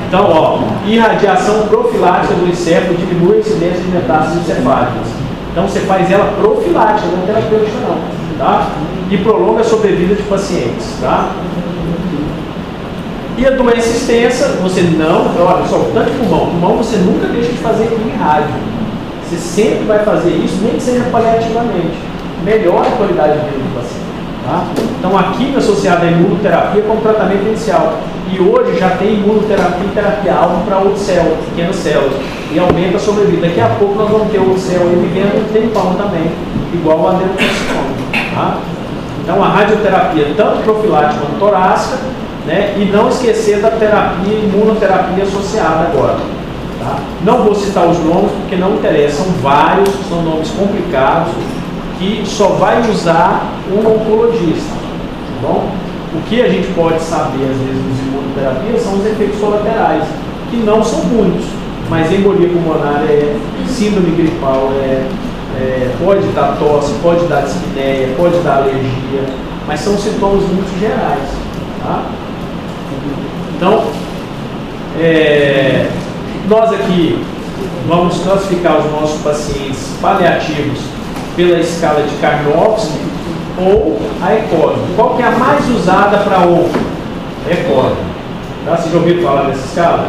Então, ó, irradiação profilática do encéfalo diminui a incidência de metástases encefálicas. Então, você faz ela profilática, não é terapêutica não, tá? E prolonga a sobrevida de pacientes, tá? E a doença extensa, você não, olha só, tanto pulmão você nunca deixa de fazer quimio rádio. Você sempre vai fazer isso, nem que seja paliativamente. Melhora a qualidade de vida do paciente. Tá? Então, a quimio associada à imunoterapia como tratamento inicial. E hoje já tem imunoterapia e terapia-alvo para outro célula, pequenas células. E aumenta a sobrevida. Daqui a pouco nós vamos ter outro célula aí vivendo um tempão também, igual o adenocarcinoma. Tá? Então, a radioterapia, tanto profilática quanto torácica, né? E não esquecer da terapia e imunoterapia associada agora. Tá? Não vou citar os nomes porque não interessa, são vários, são nomes complicados, que só vai usar um oncologista. Tá bom? O que a gente pode saber, às vezes, dos imunoterapias são os efeitos colaterais, que não são muitos, mas embolia pulmonar síndrome gripal, pode dar tosse, pode dar dispneia, pode dar alergia, mas são sintomas muito gerais. Tá? Então, nós aqui vamos classificar os nossos pacientes paliativos pela escala de Karnofsky ou a ECOG. Qual que é a mais usada para onco? ECOG. Tá? Vocês já ouviram falar dessa escala?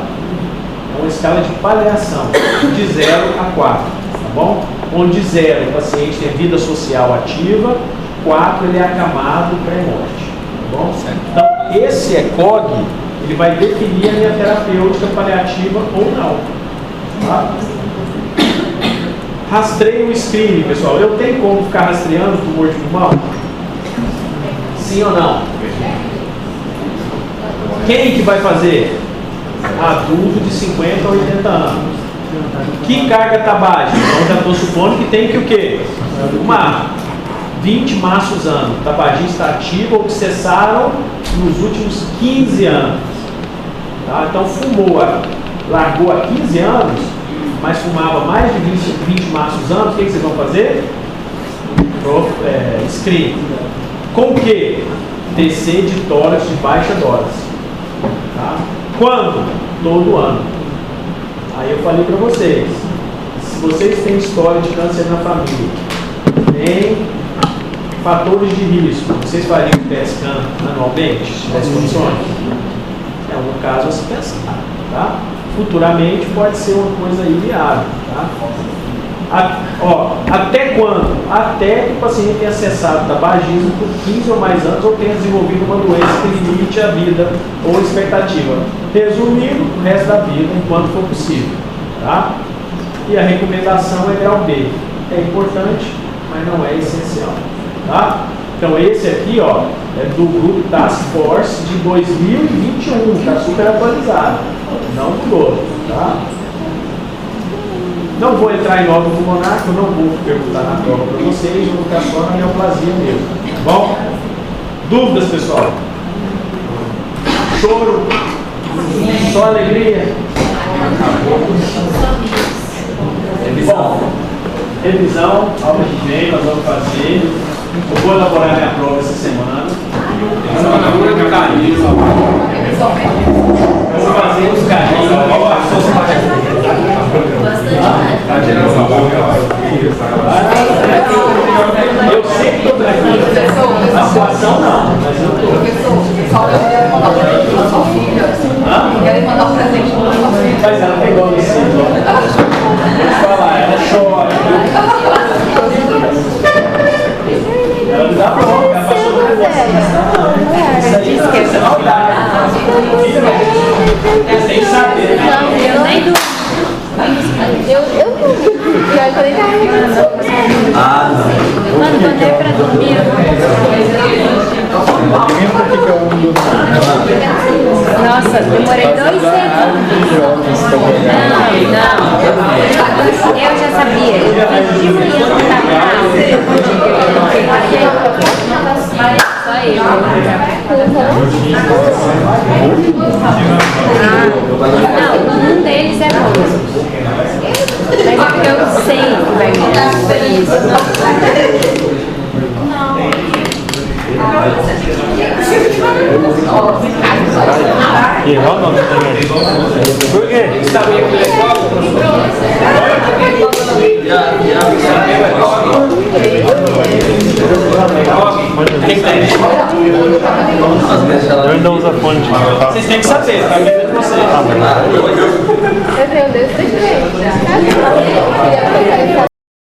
É uma escala de paliação, de 0 a 4. Tá bom? Onde 0 o paciente tem vida social ativa, 4 ele é acamado pré-morte, tá bom? Então, esse ECOG, ele vai definir a minha terapêutica paliativa ou não, tá? Rastreio o screening, pessoal. Eu tenho como ficar rastreando tumor de pulmão? Sim ou não? Quem que vai fazer? Adulto de 50 a 80 anos. Que carga está baixa? Então já estou supondo que tem que o quê? Fumar. 20 maços ano. Tabagista ativa ou que cessaram nos últimos 15 anos. Tá? Então fumou, largou há 15 anos, mas fumava mais de 20 maços anos, o que vocês vão fazer? Screen. Com o quê? TC de tórax de baixa dose. Tá? Quando? Todo ano. Aí eu falei para vocês, se vocês têm história de câncer na família, tem fatores de risco, vocês fariam o PSCAN anualmente, se tivesse condições? É um caso a se pensar, tá? Futuramente pode ser uma coisa inviável, tá? Até quando? Até que o paciente tenha cessado tabagismo por 15 ou mais anos ou tenha desenvolvido uma doença que limite a vida ou expectativa. Resumindo, o resto da vida, enquanto for possível, tá? E a recomendação é grau B. É importante, mas não é essencial, tá? Então esse aqui, ó, é do grupo Task Force de 2021, está super atualizado, não mudou, tá? Não vou entrar em nódulo pulmonar, que eu não vou perguntar na prova para vocês, vou ficar só na neoplasia mesmo, tá bom? Dúvidas, pessoal? Choro? Só alegria? Bom, revisão, aula que vem, nós vamos fazer. Eu vou elaborar minha prova essa semana. Eu vou fazer os carrinhos. Eu sei que estou tranquilo. A situação não, mas eu estou. Mas ela pegou no centro. Vou te falar, ela chora. Ela não dá bronca, ela passou por isso aí não é maldade. Você tem que saber. Não, eu nem duvido. Eu duvido. Pior que eu nem tava. Ah, não. Mano, quando é pra dormir, eu Nossa, demorei 2 segundos. Não. Eu já sabia. Eu de manhã não estava na aula. Só eu. Não, um deles é bom. Mas é porque eu sei que vai mudar isso. Por quê? Você sabia que ele é qual? Vocês têm que saber, tá? Vocês. Meu Deus, deixa eu ver.